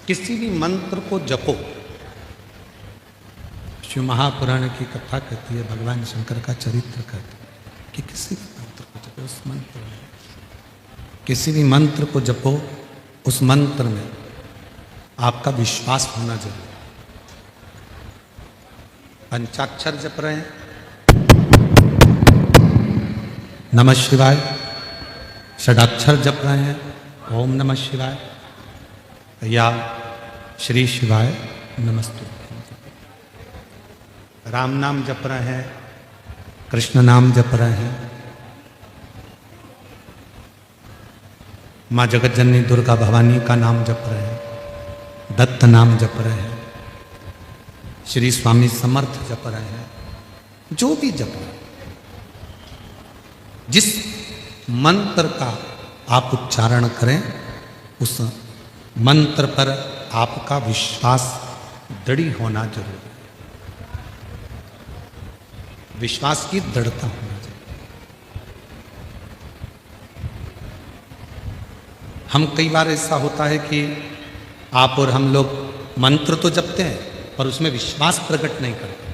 [SPEAKER 1] किसी भी मंत्र को जपो। शिव महापुराण की कथा कहती है, भगवान शंकर का चरित्र कहते हैं कि किसी भी मंत्र को जपो, उस मंत्र में किसी भी मंत्र को जपो, उस मंत्र में आपका विश्वास होना जरूरी। पंचाक्षर जप रहे हैं, नमः शिवाय। षडाक्षर जप रहे हैं, ओम नमः शिवाय या श्री शिवाय नमस्तुभ्यं। राम नाम जप रहे हैं, कृष्ण नाम जप रहे हैं, माँ जगत जननी दुर्गा भवानी का नाम जप रहे हैं, दत्त नाम जप रहे हैं, श्री स्वामी समर्थ जप रहे हैं, जो भी जप रहे हैं, जिस मंत्र का आप उच्चारण करें उस मंत्र पर आपका विश्वास दृढ़ होना जरूरी है। विश्वास की दृढ़ता होना चाहिए। हम कई बार ऐसा होता है कि आप और हम लोग मंत्र तो जपते हैं पर उसमें विश्वास प्रकट नहीं करते।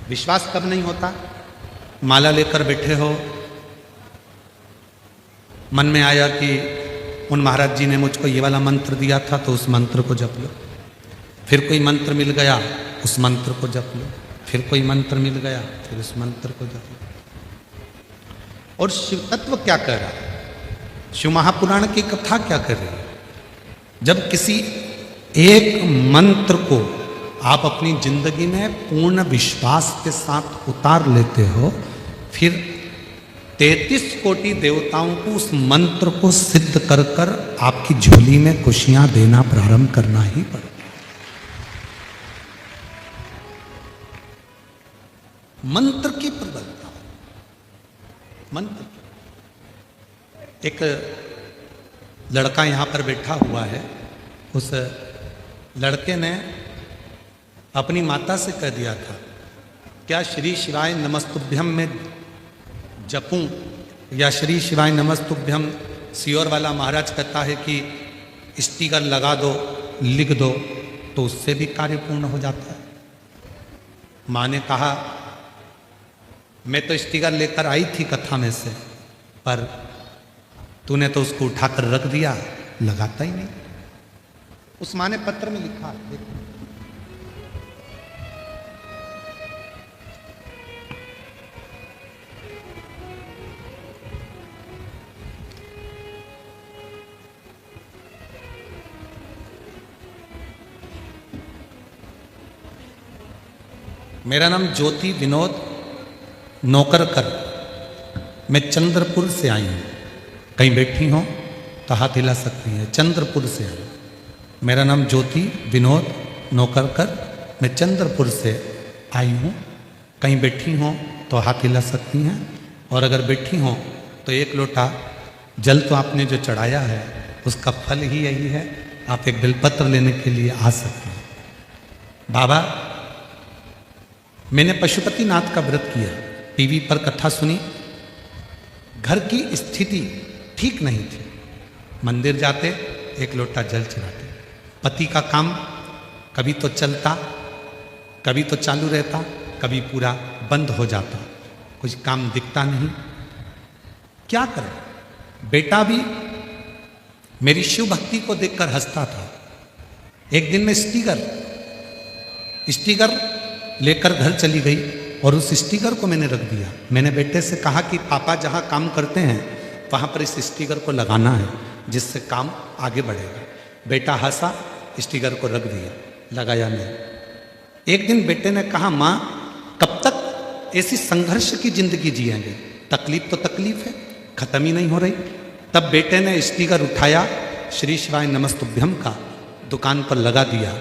[SPEAKER 1] विश्वास कब नहीं होता? माला लेकर बैठे हो, मन में आया कि उन महाराज जी ने मुझको ये वाला मंत्र दिया था तो उस मंत्र को जप लो। फिर कोई मंत्र मिल गया, उस मंत्र को जप लो। फिर कोई मंत्र मिल गया, फिर उस मंत्र को जप लो। और शिव तत्व क्या कह रहा है? शिव महापुराण की कथा क्या कर रही है? जब किसी एक मंत्र को आप अपनी जिंदगी में पूर्ण विश्वास के साथ उतार लेते हो, फिर 33 कोटि देवताओं को उस मंत्र को सिद्ध कर कर आपकी झोली में खुशियां देना प्रारंभ करना ही पड़ेगा। मंत्र की प्रबलता। मंत्र एक लड़का यहां पर बैठा हुआ है, उस लड़के ने अपनी माता से कह दिया था, क्या श्री शिवाय नमस्तुभ्यम में जपूं या श्री शिवाय नमस्तुभ्यम सियोर वाला महाराज कहता है कि स्टिकर लगा दो, लिख दो, तो उससे भी कार्य पूर्ण हो जाता है। माँ ने कहा मैं तो स्टिकर लेकर आई थी कथा में से, पर तूने तो उसको उठाकर रख दिया, लगाता ही नहीं। उस माँ ने पत्र में लिखा, देखो मेरा नाम ज्योति विनोद नौकरकर, मैं चंद्रपुर से आई हूँ। कहीं बैठी हो तो हाथ हिला सकती हैं। चंद्रपुर से आई। मेरा नाम ज्योति विनोद नौकरकर, मैं चंद्रपुर से आई हूँ। कहीं बैठी हो तो हाथ हिला सकती हैं। और अगर बैठी हो तो एक लोटा जल तो आपने जो चढ़ाया है उसका फल ही यही है, आप एक बिलपत्र लेने के लिए आ सकते हैं। बाबा, मैंने पशुपतिनाथ का व्रत किया, टीवी पर कथा सुनी, घर की स्थिति ठीक नहीं थी। मंदिर जाते, एक लोटा जल चढ़ाते। पति का काम कभी तो चलता, कभी तो चालू रहता, कभी पूरा बंद हो जाता, कुछ काम दिखता नहीं। क्या करें? बेटा भी मेरी शिव भक्ति को देखकर हंसता था। एक दिन मैं स्टिकर लेकर घर चली गई और उस स्टिकर को मैंने रख दिया। मैंने बेटे से कहा कि पापा जहाँ काम करते हैं वहाँ पर इस स्टिकर को लगाना है, जिससे काम आगे बढ़ेगा। बेटा हंसा, स्टिकर को रख दिया, लगाया नहीं। एक दिन बेटे ने कहा, माँ कब तक ऐसी संघर्ष की जिंदगी जिएंगे। तकलीफ तो तकलीफ है, खत्म ही नहीं हो रही। तब बेटे ने स्पीकर उठाया, श्री शिवाय नमस्तुभ्यम का दुकान पर लगा दिया।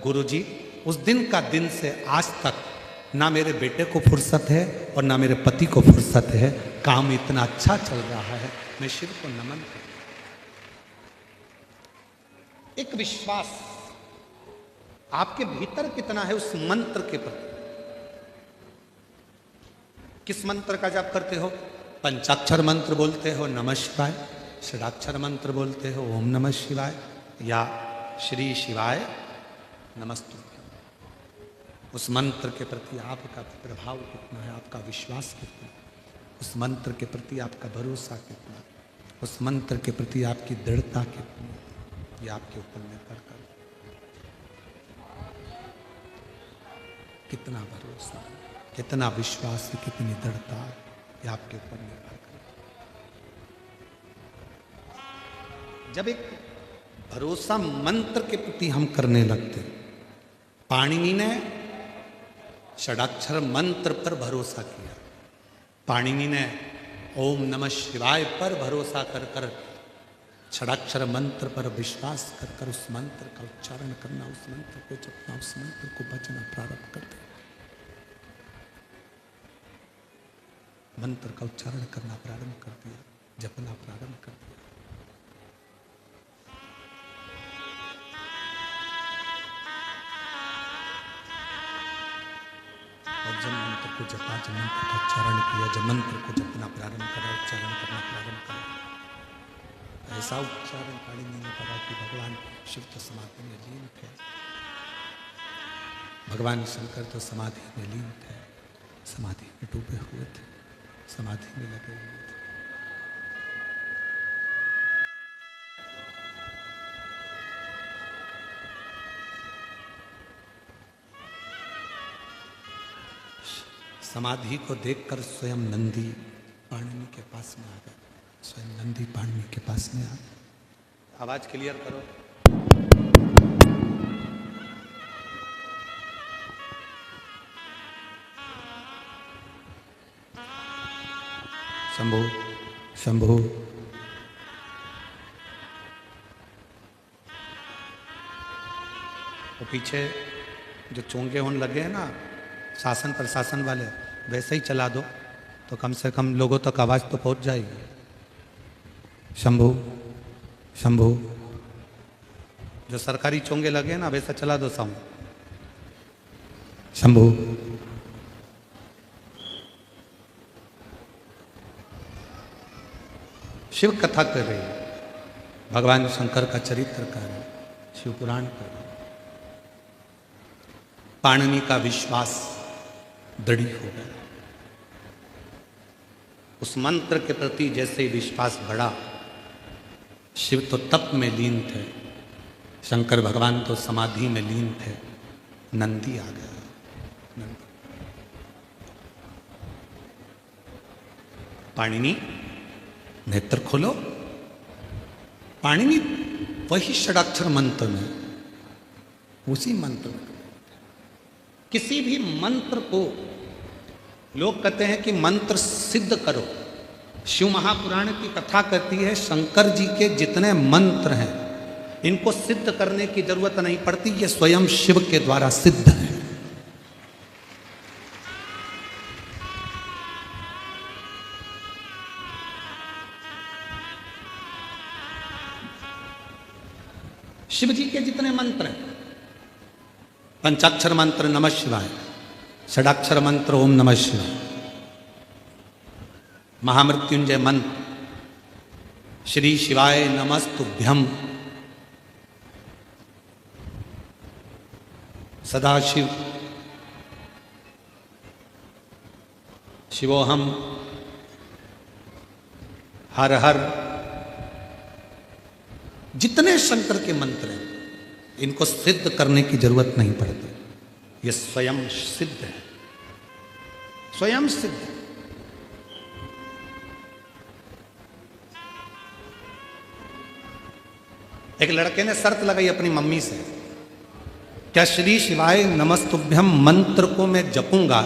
[SPEAKER 1] गुरुजी, उस दिन का दिन से आज तक ना मेरे बेटे को फुर्सत है और ना मेरे पति को फुर्सत है। काम इतना अच्छा चल रहा है, मैं शिव को नमन करता हूं। एक विश्वास आपके भीतर कितना है उस मंत्र के प्रति। किस मंत्र का जाप करते हो? पंचाक्षर मंत्र बोलते हो नमः शिवाय, षडाक्षर मंत्र बोलते हो ओम नमः शिवाय, या श्री शिवाय नमस्तुभ्यम। उस मंत्र के प्रति आपका प्रभाव कितना है, आपका विश्वास कितना है, उस मंत्र के प्रति आपका भरोसा कितना है, उस मंत्र के प्रति आपकी दृढ़ता कितनी है, ये आपके ऊपर निर्भर करता है। कितना भरोसा, कितना विश्वास, कितनी दृढ़ता, ये आपके ऊपर निर्भर करता है। जब एक भरोसा मंत्र के प्रति हम करने लगते, पाणिनि ने षडाक्षर मंत्र पर भरोसा किया, पाणिनि ने ओम नमः शिवाय पर भरोसा कर कर, षडाक्षर मंत्र पर विश्वास कर कर उस मंत्र का उच्चारण करना, उस मंत्र को जपना, उस मंत्र को बचना प्रारंभ कर दिया। मंत्र का उच्चारण करना प्रारंभ कर दिया, जपना प्रारंभ कर दिया। और जब मंत्र को जपा, जब मंत्र का उच्चारण किया, जब मंत्र को जपना प्रारंभ करा, उच्चारण करना प्रारंभ करा, ऐसा उच्चारण पाणिनि ने करा कि भगवान शिव तो समाधि में लीन थे, भगवान शंकर तो समाधि में लीन थे, समाधि में डूबे हुए थे, समाधि में लगे हुए थे। समाधि को देखकर स्वयं नंदी पाणिनि के पास में आ गए, स्वयं नंदी पाणिनि के पास में आ गए। आवाज क्लियर करो। शंभु शंभु। वो पीछे जो चोंगे होने लगे हैं ना शासन प्रशासन वाले, वैसे ही चला दो तो कम से कम लोगों तक आवाज तो पहुंच जाएगी। शंभु शंभु। जो सरकारी चोंगे लगे हैं ना वैसा चला दो साउंड। शंभु। शिव कथा कर रही है, भगवान शंकर का चरित्र कर रहे, शिव पुराण कर रहे। पाणिनि का विश्वास दृढ़ हो गया। उस मंत्र के प्रति जैसे ही विश्वास बढ़ा, शिव तो तप में लीन थे, शंकर भगवान तो समाधि में लीन थे, नंदी आ गया। नंदी। पाणिनि नेत्र खोलो। पाणिनि वही षडाक्षर मंत्र में, उसी मंत्र में, किसी भी मंत्र को लोग कहते हैं कि मंत्र सिद्ध करो। शिव महापुराण की कथा कहती है शंकर जी के जितने मंत्र हैं इनको सिद्ध करने की जरूरत नहीं पड़ती, ये स्वयं शिव के द्वारा सिद्ध है। शिव जी के जितने मंत्र हैं, पंचाक्षर मंत्र नमः शिवाय, षडाक्षर मंत्र ओम नमः शिवाय, महामृत्युंजय मंत्र श्री शिवाय नमस्तुभ्यम, सदाशिव शिवोहम, हर हर, जितने शंकर के मंत्र हैं इनको सिद्ध करने की जरूरत नहीं पड़ती, ये स्वयं सिद्ध है, स्वयं सिद्ध है। एक लड़के ने शर्त लगाई अपनी मम्मी से, क्या श्री शिवाय नमस्तुभ्यम मंत्र को मैं जपूंगा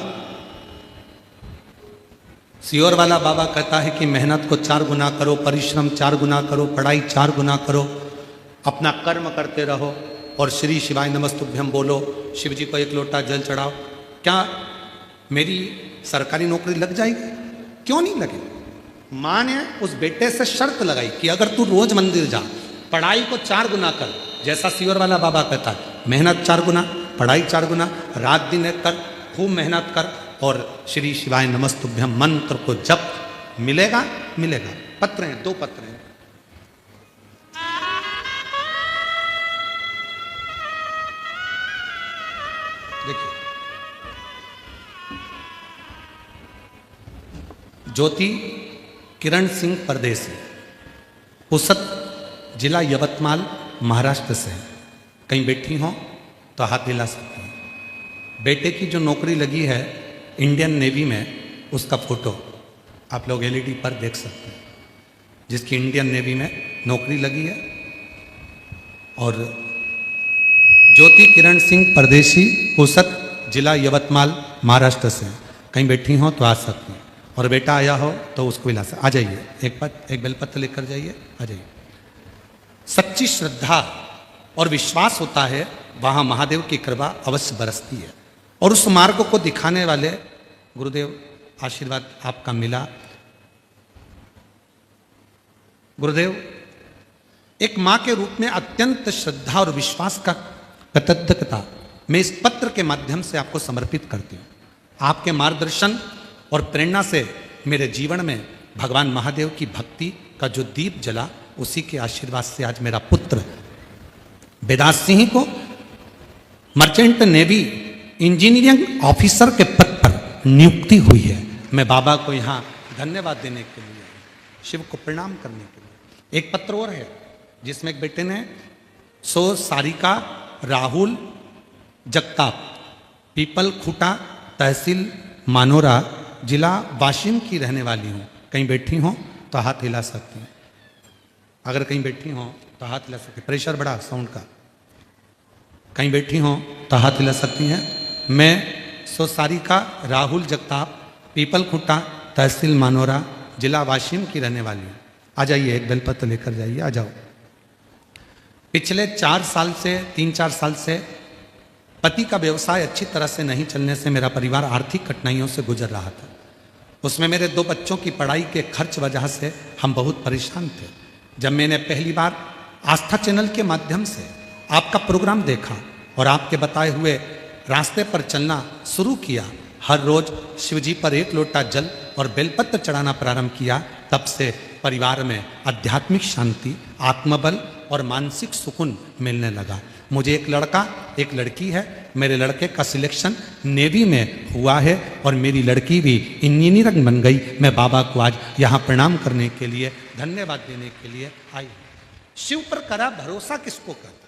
[SPEAKER 1] सियोर वाला बाबा कहता है कि मेहनत को 4 गुना करो, परिश्रम 4 गुना करो, पढ़ाई 4 गुना करो, अपना कर्म करते रहो और श्री शिवाय नमस्तुभ्यम बोलो, शिव जी को 1 लोटा जल चढ़ाओ। क्या मेरी सरकारी नौकरी लग जाएगी? क्यों नहीं लगेगी? माँ ने उस बेटे से शर्त लगाई कि अगर तू रोज मंदिर जा, पढ़ाई को 4 गुना कर, जैसा सियोर वाला बाबा कहता है, मेहनत 4 गुना, पढ़ाई 4 गुना, रात दिन एक कर, खूब मेहनत कर और श्री शिवाय नमस्तुभ्यम मंत्र को जप, मिलेगा मिलेगा। पत्र हैं, 2 पत्र हैं। देखिए, ज्योति किरण सिंह परदेसी, पुसद जिला यवतमाल महाराष्ट्र से। कहीं बैठी हो तो हाथ हिला सकती हैं। बेटे की जो नौकरी लगी है इंडियन नेवी में, उसका फोटो आप लोग एलईडी पर देख सकते हैं, जिसकी इंडियन नेवी में नौकरी लगी है। और ज्योति किरण सिंह परदेसी, पुसद जिला यवतमाल महाराष्ट्र से। कहीं बैठी हो तो आ सकती हैं। और बेटा आया हो तो उसको भी ला सकते। आ जाइए, एक बेलपत्र लेकर जाइए, आ जाइए। सच्ची श्रद्धा और विश्वास होता है, वहां महादेव की कृपा अवश्य बरसती है। और उस मार्ग को दिखाने वाले गुरुदेव, आशीर्वाद आपका मिला। गुरुदेव, एक मां के रूप में अत्यंत श्रद्धा और विश्वास का कृतज्ञता मैं इस पत्र के माध्यम से आपको समर्पित करती हूँ। आपके मार्गदर्शन और प्रेरणा से मेरे जीवन में भगवान महादेव की भक्ति का जो दीप जला, उसी के आशीर्वाद से आज मेरा पुत्र वेदांत सिंह को मर्चेंट नेवी इंजीनियरिंग ऑफिसर के पद पर नियुक्ति हुई है। मैं बाबा को यहाँ धन्यवाद देने के लिए, शिव को प्रणाम करने के लिए। एक पत्र और है जिसमें एक बेटे ने सारिका राहुल जगताप, पीपल खूटा, तहसील मानोरा, जिला वाशिम की रहने वाली हूँ। कहीं बैठी हो तो हाथ हिला सकती हैं। अगर कहीं बैठी हो तो हाथ हिला सकती, प्रेशर बढ़ा साउंड का। कहीं बैठी हो तो हाथ हिला सकती हैं। मैं सारिका राहुल जगताप, पीपल खूटा, तहसील मानोरा, जिला वाशिम की रहने वाली हूँ। आ जाइए, एक बेलपत्र लेकर जाइए, आ जाओ। पिछले 3-4 साल से पति का व्यवसाय अच्छी तरह से नहीं चलने से मेरा परिवार आर्थिक कठिनाइयों से गुजर रहा था। उसमें मेरे 2 बच्चों की पढ़ाई के खर्च वजह से हम बहुत परेशान थे। जब मैंने पहली बार आस्था चैनल के माध्यम से आपका प्रोग्राम देखा और आपके बताए हुए रास्ते पर चलना शुरू किया, हर रोज शिवजी पर 1 लोटा जल और बेलपत्र चढ़ाना प्रारंभ किया, तब से परिवार में आध्यात्मिक शांति, आत्मबल और मानसिक सुकून मिलने लगा। मुझे एक लड़का, एक लड़की है। मेरे लड़के का सिलेक्शन नेवी में हुआ है और मेरी लड़की भी इंजीनियर बन गई। मैं बाबा को आज यहाँ प्रणाम करने के लिए, धन्यवाद देने के लिए आई। शिव पर करा भरोसा किसको कहता है?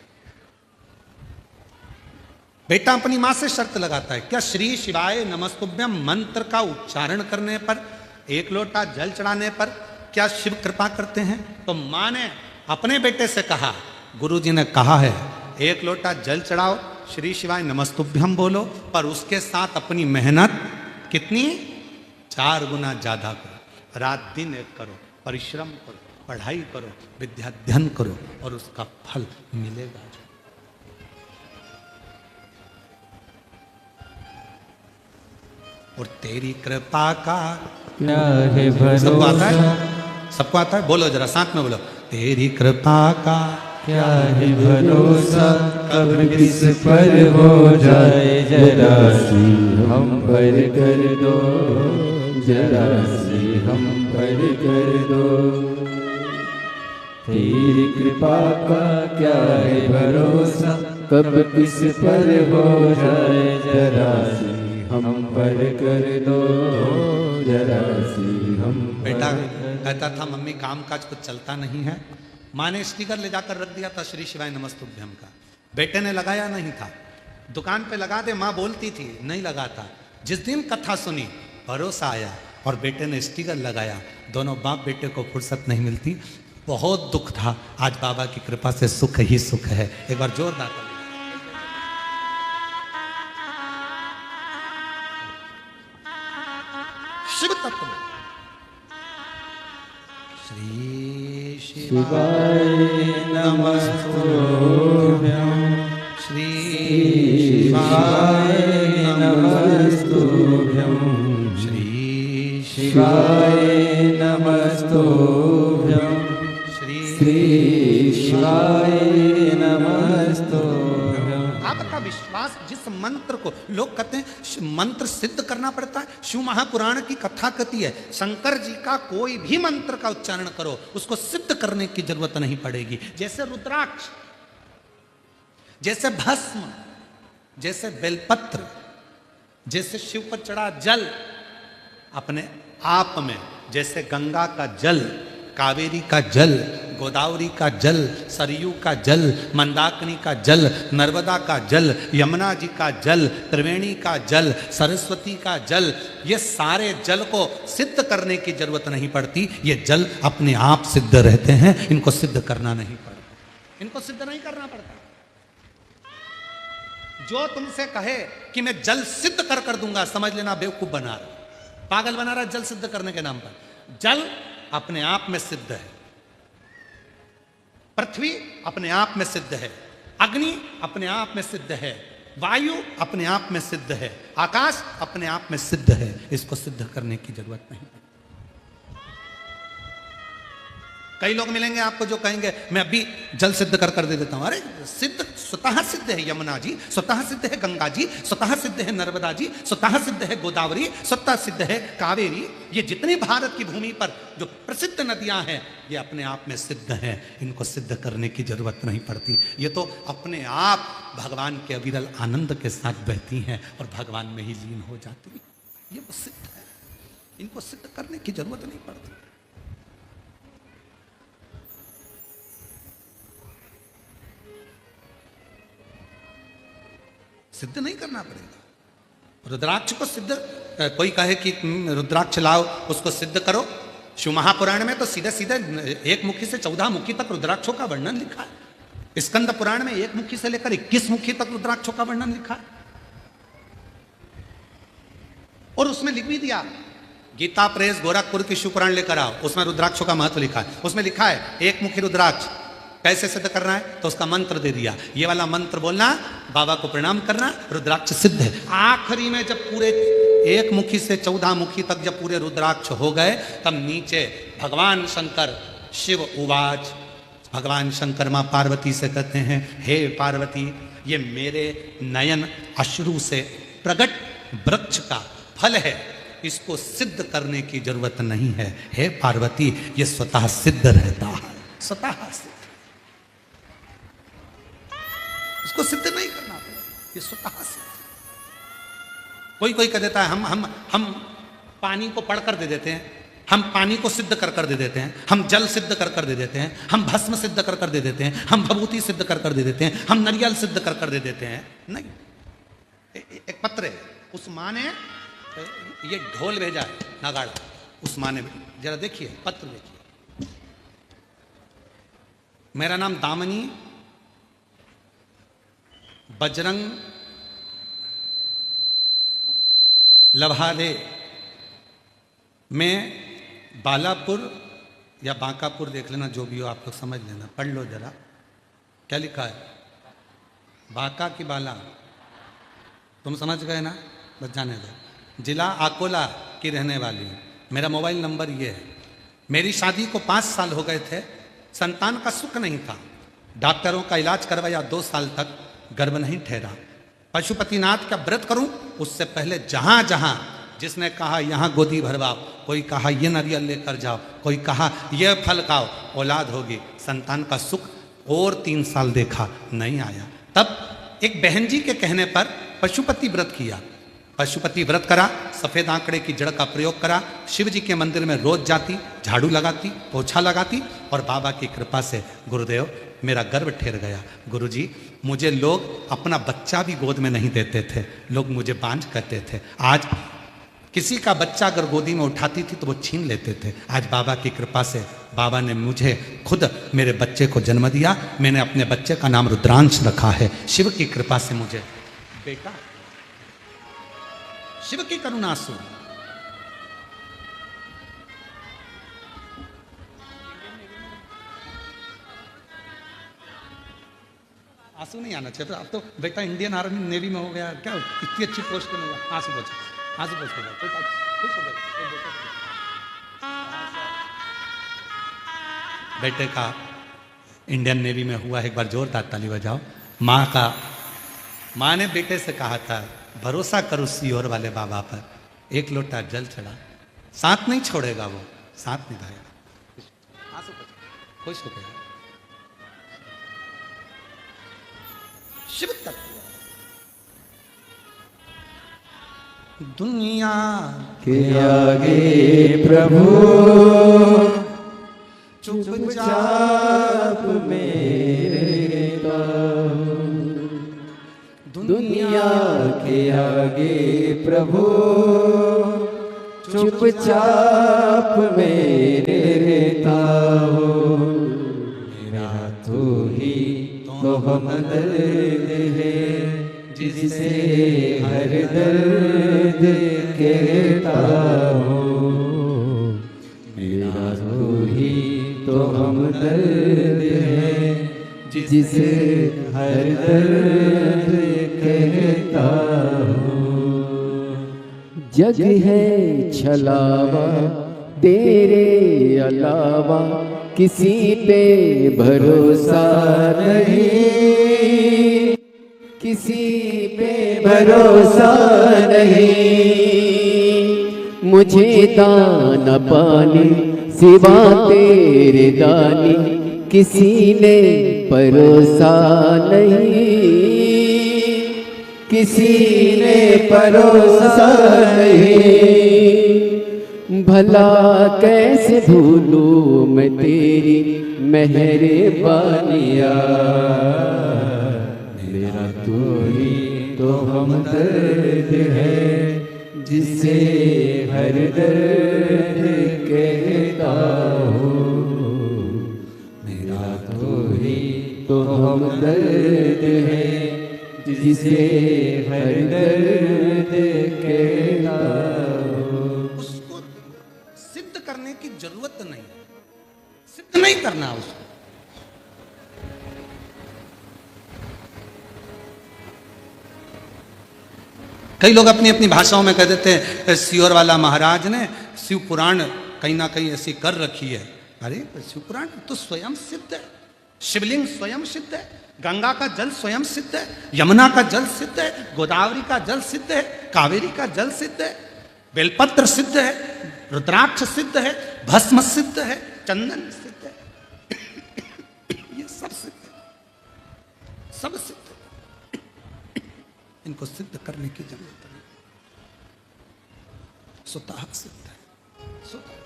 [SPEAKER 1] बेटा अपनी मां से शर्त लगाता है, क्या श्री शिवाय नमस्तुभ्यम मंत्र का उच्चारण करने पर, 1 लोटा जल चढ़ाने पर क्या शिव कृपा करते हैं? तो मां ने अपने बेटे से कहा, गुरुजी ने कहा है 1 लोटा जल चढ़ाओ, श्री शिवाय नमस्तुभ्यम बोलो, पर उसके साथ अपनी मेहनत कितनी 4 गुना ज्यादा करो, रात दिन एक करो, परिश्रम करो, पढ़ाई करो, विद्या अध्ययन करो और उसका फल मिलेगा। और तेरी कृपा का
[SPEAKER 2] क्या है भरोसा,
[SPEAKER 1] सबको आता है? सबको आता है? बोलो जरा साथ में बोलो, तेरी कृपा का
[SPEAKER 2] क्या है भरोसा, कब किस पर हो जाए जरा सी हम पर कर दो, जरा सी हम पर कर दो। तेरी कृपा का क्या है भरोसा, कब किस पर हो जाए जरा सी हम पर कर दो, जरा सी हम।
[SPEAKER 1] बेटा कहता था मम्मी काम काज कुछ चलता नहीं है। माँ ने स्टिकर ले जाकर रख दिया था श्री शिवाय नमस्तुभ्यम का, बेटे ने लगाया नहीं था। दुकान पे लगा दे माँ बोलती थी, नहीं लगाता। जिस दिन कथा सुनी भरोसा आया और बेटे ने स्टिकर लगाया। दोनों बाप बेटे को फुर्सत नहीं मिलती, बहुत दुख था। आज बाबा की कृपा से सुख ही सुख है। एक बार जोरदार ताली। शिव तत्व श्री
[SPEAKER 2] शिवाय नमस्तुभ्यं
[SPEAKER 1] श्री
[SPEAKER 2] शिवाय नमस्तुभ्यं
[SPEAKER 1] श्री
[SPEAKER 2] शिवाय नमस्तुभ्यं श्री शिवाय नमस्तुभ्यं।
[SPEAKER 1] आपका विश्वास जिस मंत्र को लोग कहते हैं मंत्र सिद्ध करना पड़ता है, शिव महापुराण की कथा कहती है शंकर जी का कोई भी मंत्र का उच्चारण करो उसको सिद्ध करने की जरूरत नहीं पड़ेगी। जैसे रुद्राक्ष, जैसे भस्म, जैसे बेलपत्र, जैसे शिव पर चढ़ा जल अपने आप में, जैसे गंगा का जल, कावेरी का जल, गोदावरी का जल, सरयू का जल, मंदाकिनी का जल, नर्मदा का जल, यमुना जी का जल, त्रिवेणी का जल, सरस्वती का जल, ये सारे जल को सिद्ध करने की जरूरत नहीं पड़ती। ये जल अपने आप सिद्ध रहते हैं, इनको सिद्ध करना नहीं पड़ता, इनको सिद्ध नहीं करना पड़ता। जो तुमसे कहे कि मैं जल सिद्ध कर दूंगा, समझ लेना बेवकूफ बना रहा, पागल बना रहा जल सिद्ध करने के नाम पर। जल अपने आप में सिद्ध है, पृथ्वी अपने आप में सिद्ध है, अग्नि अपने आप में सिद्ध है, वायु अपने आप में सिद्ध है, आकाश अपने आप में सिद्ध है, इसको सिद्ध करने की जरूरत नहीं। कई लोग मिलेंगे आपको जो कहेंगे मैं अभी जल सिद्ध कर दे देता हूं। अरे सिद्ध स्वतः सिद्ध है यमुना जी, स्वतः सिद्ध है गंगा जी, स्वतः सिद्ध है नर्मदा जी, स्वतः सिद्ध है गोदावरी, स्वतः सिद्ध है कावेरी। ये जितनी भारत की भूमि पर जो प्रसिद्ध नदियां हैं ये अपने आप में सिद्ध हैं, इनको सिद्ध करने की जरूरत नहीं पड़ती। ये तो अपने आप भगवान के अविरल आनंद के साथ बहती हैं और भगवान में ही लीन हो जाती हैं। ये वो सिद्ध है, इनको सिद्ध करने की जरूरत नहीं पड़ती। सिद्ध नहीं करना पड़ेगा। रुद्राक्ष को सिद्ध, कोई कहे कि रुद्राक्ष लाओ उसको सिद्ध करो, शिव महापुराण में तो सीधे सीधे एक मुखी से 14 मुखी तक रुद्राक्षों का वर्णन लिखा है। स्कंद पुराण में एक मुखी से लेकर 21 मुखी तक रुद्राक्षों का वर्णन लिखा है। और उसमें लिख भी दिया, गीता प्रेस गोरखपुर की शिव पुराण लेकर आओ, उसमें रुद्राक्षों का महत्व लिखा है। उसमें लिखा है एक मुखी रुद्राक्ष कैसे सिद्ध करना है, तो उसका मंत्र दे दिया, ये वाला मंत्र बोलना, बाबा को प्रणाम करना, रुद्राक्ष सिद्ध है। आखिरी में जब पूरे एक मुखी से 14 मुखी तक जब पूरे रुद्राक्ष हो गए, तब नीचे भगवान शंकर शिव उवाच, भगवान शंकर मां पार्वती से कहते हैं हे पार्वती, ये मेरे नयन अश्रु से प्रकट वृक्ष का फल है, इसको सिद्ध करने की जरूरत नहीं है। हे पार्वती, ये स्वतः सिद्ध रहता है, स्वतः सिद्ध, इसको सिद्ध नहीं करना पड़ेगा, ये स्वतः सिद्ध। कोई कह देता है हम पानी को पढ़कर दे देते हैं, हम पानी को सिद्ध कर दे देते हैं, हम जल सिद्ध कर दे देते हैं, हम भस्म सिद्ध कर दे देते हैं, हम भभूति सिद्ध कर दे देते हैं, हम नारियल सिद्ध कर दे देते हैं। नहीं, एक पत्र है, उस माँ ने ये ढोल भेजा है, नगाड़ा, उस माँ ने, जरा देखिए पत्र देखिए। मेरा नाम दामनी बजरंग लभादे, मैं बालापुर या बांकापुर देख लेना, जो भी हो आप लोग समझ लेना, पढ़ लो जरा क्या लिखा है। बांका की बाला, तुम समझ गए ना, बस जाने दो। जिला अकोला की रहने वाली, मेरा मोबाइल नंबर ये है। मेरी शादी को 5 साल हो गए थे, संतान का सुख नहीं था, डॉक्टरों का इलाज करवाया, 2 साल तक गर्भ नहीं ठहरा। पशुपतिनाथ का व्रत करूं, उससे पहले जहां जहां जिसने कहा यहां गोदी भरवाओ, कोई कहा ये नारियल लेकर जाओ, कोई कहा ये फल खाओ, औलाद होगी, संतान का सुख, और 3 साल देखा नहीं आया। तब एक बहन जी के कहने पर पशुपति व्रत किया, पशुपति व्रत करा, सफेद आंकड़े की जड़ का प्रयोग करा, शिव जी के मंदिर में रोज जाती, झाड़ू लगाती, पोछा लगाती, और बाबा की कृपा से गुरुदेव मेरा गर्भ ठहर गया। गुरुजी, मुझे लोग अपना बच्चा भी गोद में नहीं देते थे, लोग मुझे बांझ कहते थे। आज किसी का बच्चा अगर गोदी में उठाती थी तो वो छीन लेते थे। आज बाबा की कृपा से बाबा ने मुझे खुद मेरे बच्चे को जन्म दिया, मैंने अपने बच्चे का नाम रुद्रांश रखा है। शिव की कृपा से मुझे बेटा, शिव की करुणा से। आंसू नहीं आना चाहिए। तो अब तो बेटा इंडियन आर्मी नेवी में हो गया, क्या इतनी अच्छी पोस्ट में हुआ, आंसू पोछो, आंसू पोछ हो गया, कोई बात, खुश हो गए। बेटे का इंडियन नेवी में हुआ, एक बार जोरदार ताली बजाओ। माँ ने बेटे से कहा था, भरोसा करो सीहोर वाले बाबा पर, एक लोटा जल चढ़ा, साथ नहीं छोड़ेगा वो, साथ निभाएगा। आंसू पोछो, खुश हो गया। शिव तत्व दुनिया
[SPEAKER 2] के आगे प्रभु चुपचाप मेरे दुनिया के आगे प्रभु चुपचाप मेरे रहता हो। मेरा तो ही तो हमदर्द है, जिसे हर दर्द कहता हो। मेरा तो ही तो हमदर्द है, जिसे हर दर्द कहता हो। जग है छलावा तेरे अलावा, किसी पे भरोसा नहीं, किसी पे भरोसा नहीं। मुझे दाना पानी सिवा तेरे दानी, किसी ने परोसा नहीं, किसी ने परोसा नहीं। भला कैसे भूलूं मैं तेरी मेहरबानियाँ। मेरा तो ही तो हमदर्द है, जिसे हर दर्द कहता हो। मेरा तो ही तो हमदर्द है, जिसे हर दर्द कहता हो।
[SPEAKER 1] उसको सिद्ध करने की जरूरत नहीं, सिद्ध नहीं करना उसको। कई लोग अपनी अपनी भाषाओं में कह देते हैं सीहोर वाला महाराज ने शिव पुराण कहीं ना कहीं ऐसी कर रखी है। अरे शिव पुराण तो स्वयं सिद्ध है, शिवलिंग स्वयं सिद्ध है, गंगा का जल स्वयं सिद्ध है, यमुना का जल सिद्ध है, गोदावरी का जल सिद्ध है, कावेरी का जल सिद्ध है, बेलपत्र सिद्ध है, रुद्राक्ष सिद्ध है, भस्म सिद्ध है, चंदन सिद्ध है। ये सब सिद्ध है, सब सिद्ध है। इनको सिद्ध करने की जरूरत नहीं, स्वतः सिद्ध है, स्वतः।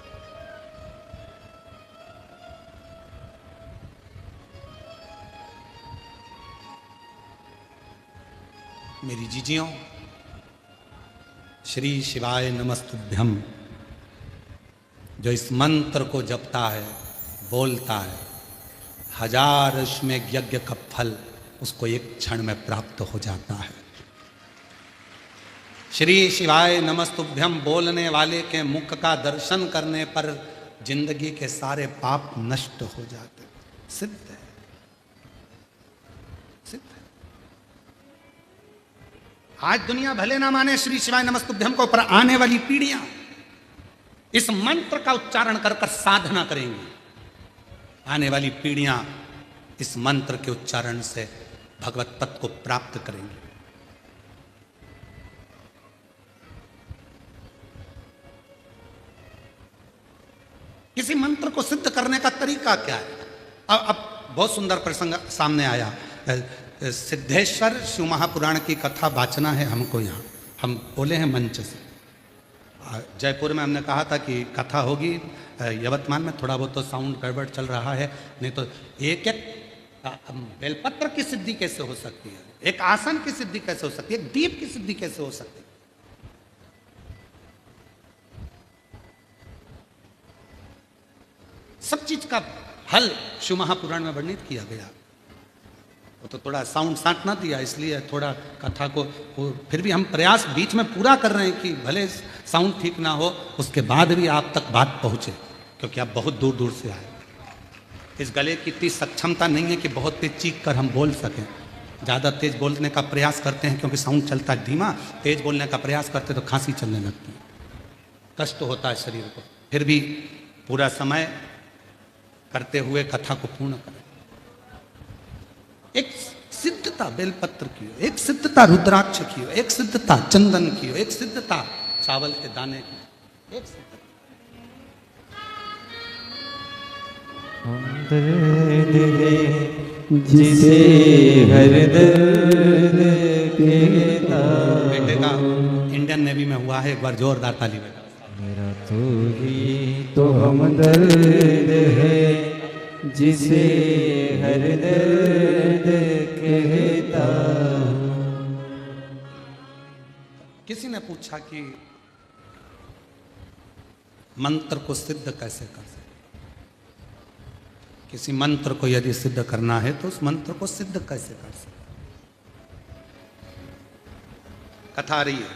[SPEAKER 1] मेरी जीजियों, श्री शिवाय नमस्तुभ्यम जो इस मंत्र को जपता है, बोलता है, 1000 अश्वमेघ यज्ञ का फल उसको एक क्षण में प्राप्त हो जाता है। श्री शिवाय नमस्तुभ्यम बोलने वाले के मुख का दर्शन करने पर जिंदगी के सारे पाप नष्ट हो जाते। सिद्ध है, सिद्ध है। आज दुनिया भले ना माने श्री शिवाय नमस्तुभ्यम को, पर आने वाली पीढ़ियां इस मंत्र का उच्चारण कर कर साधना करेंगी। आने वाली पीढ़ियां इस मंत्र के उच्चारण से भगवत तत्व को प्राप्त करेंगी। किसी मंत्र को सिद्ध करने का तरीका क्या है? अब बहुत सुंदर प्रसंग सामने आया। सिद्धेश्वर शिव महापुराण की कथा वाचना है हमको यहाँ, हम बोले हैं मंच से। जयपुर में हमने कहा था कि कथा होगी, यवतमाल में थोड़ा बहुत तो साउंड गड़बड़ चल रहा है, नहीं तो एक एक बेलपत्र की सिद्धि कैसे हो सकती है, एक आसन की सिद्धि कैसे हो सकती है, एक दीप की सिद्धि कैसे हो सकती है। सब चीज का हल शिव महापुराण में वर्णित किया गया। वो तो थोड़ा साउंड साथ ना दिया, इसलिए थोड़ा कथा को फिर भी हम प्रयास बीच में पूरा कर रहे हैं कि भले साउंड ठीक ना हो, उसके बाद भी आप तक बात पहुंचे, क्योंकि आप बहुत दूर दूर से आए। इस गले की इतनी सक्षमता नहीं है कि बहुत तेज चीख कर हम बोल सकें, ज़्यादा तेज बोलने का प्रयास करते हैं क्योंकि साउंड चलता है धीमा, तेज बोलने का प्रयास करते तो खांसी चलने लगती है, कष्ट होता है शरीर को। फिर भी पूरा समय करते हुए कथा को पूर्ण करें। एक सिद्धता बेलपत्र की हो, एक सिद्धता रुद्राक्ष की हो, एक सिद्धता चंदन की हो, एक सिद्धता चावल के दाने की, एक सिद्धता।
[SPEAKER 2] दर्द है जिसे हर दर्द कहता।
[SPEAKER 1] बेटे का इंडियन नेवी में हुआ है, एक बार जोरदार ताली बजा।
[SPEAKER 2] मेरा तो ही तो हमदर्द है जिसे हर दर्द कहता।
[SPEAKER 1] किसी ने पूछा कि मंत्र को सिद्ध कैसे कर सकते, किसी मंत्र को यदि सिद्ध करना है तो उस मंत्र को सिद्ध कैसे कर सकते। कथा आ रही है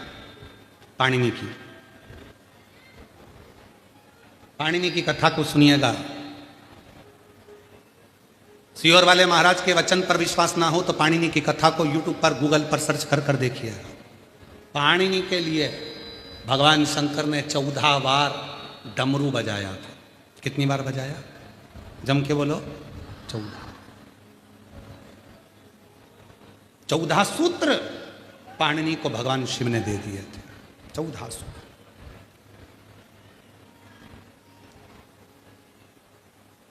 [SPEAKER 1] पाणिनि की, पाणिनि की कथा को सुनिएगा। सियोर वाले महाराज के वचन पर विश्वास ना हो तो पाणिनि की कथा को यूट्यूब पर गूगल पर सर्च कर कर देखिए। पाणिनि के लिए भगवान शंकर ने 14 बार डमरू बजाया था। कितनी बार बजाया? जम के बोलो 14 सूत्र पाणिनि को भगवान शिव ने दे दिए थे। 14 सूत्र।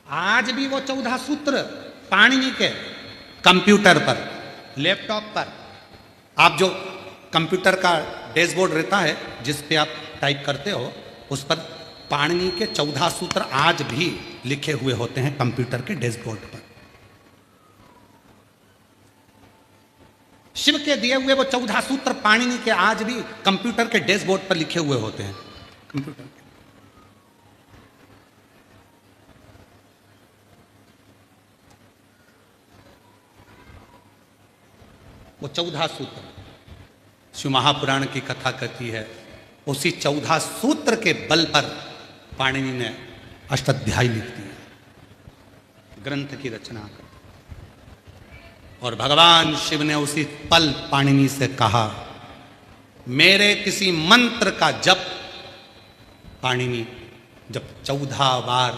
[SPEAKER 1] आज भी वो 14 सूत्र पाणिनि के कंप्यूटर पर, लैपटॉप पर, आप जो कंप्यूटर का डैशबोर्ड रहता है जिस पे आप टाइप करते हो, उस पर पाणिनि के 14 सूत्र आज भी लिखे हुए होते हैं कंप्यूटर के डैशबोर्ड पर। शिव के दिए हुए वो 14 सूत्र पाणिनि के आज भी कंप्यूटर के डैशबोर्ड पर लिखे हुए होते हैं। कंप्यूटर के वो 14 सूत्र शिव महापुराण की कथा कहती है। उसी 14 सूत्र के बल पर पाणिनि ने अष्टाध्यायी लिख दिया, ग्रंथ की रचना कर। और भगवान शिव ने उसी पल पाणिनि से कहा, मेरे किसी मंत्र का जप पाणिनि जब 14 बार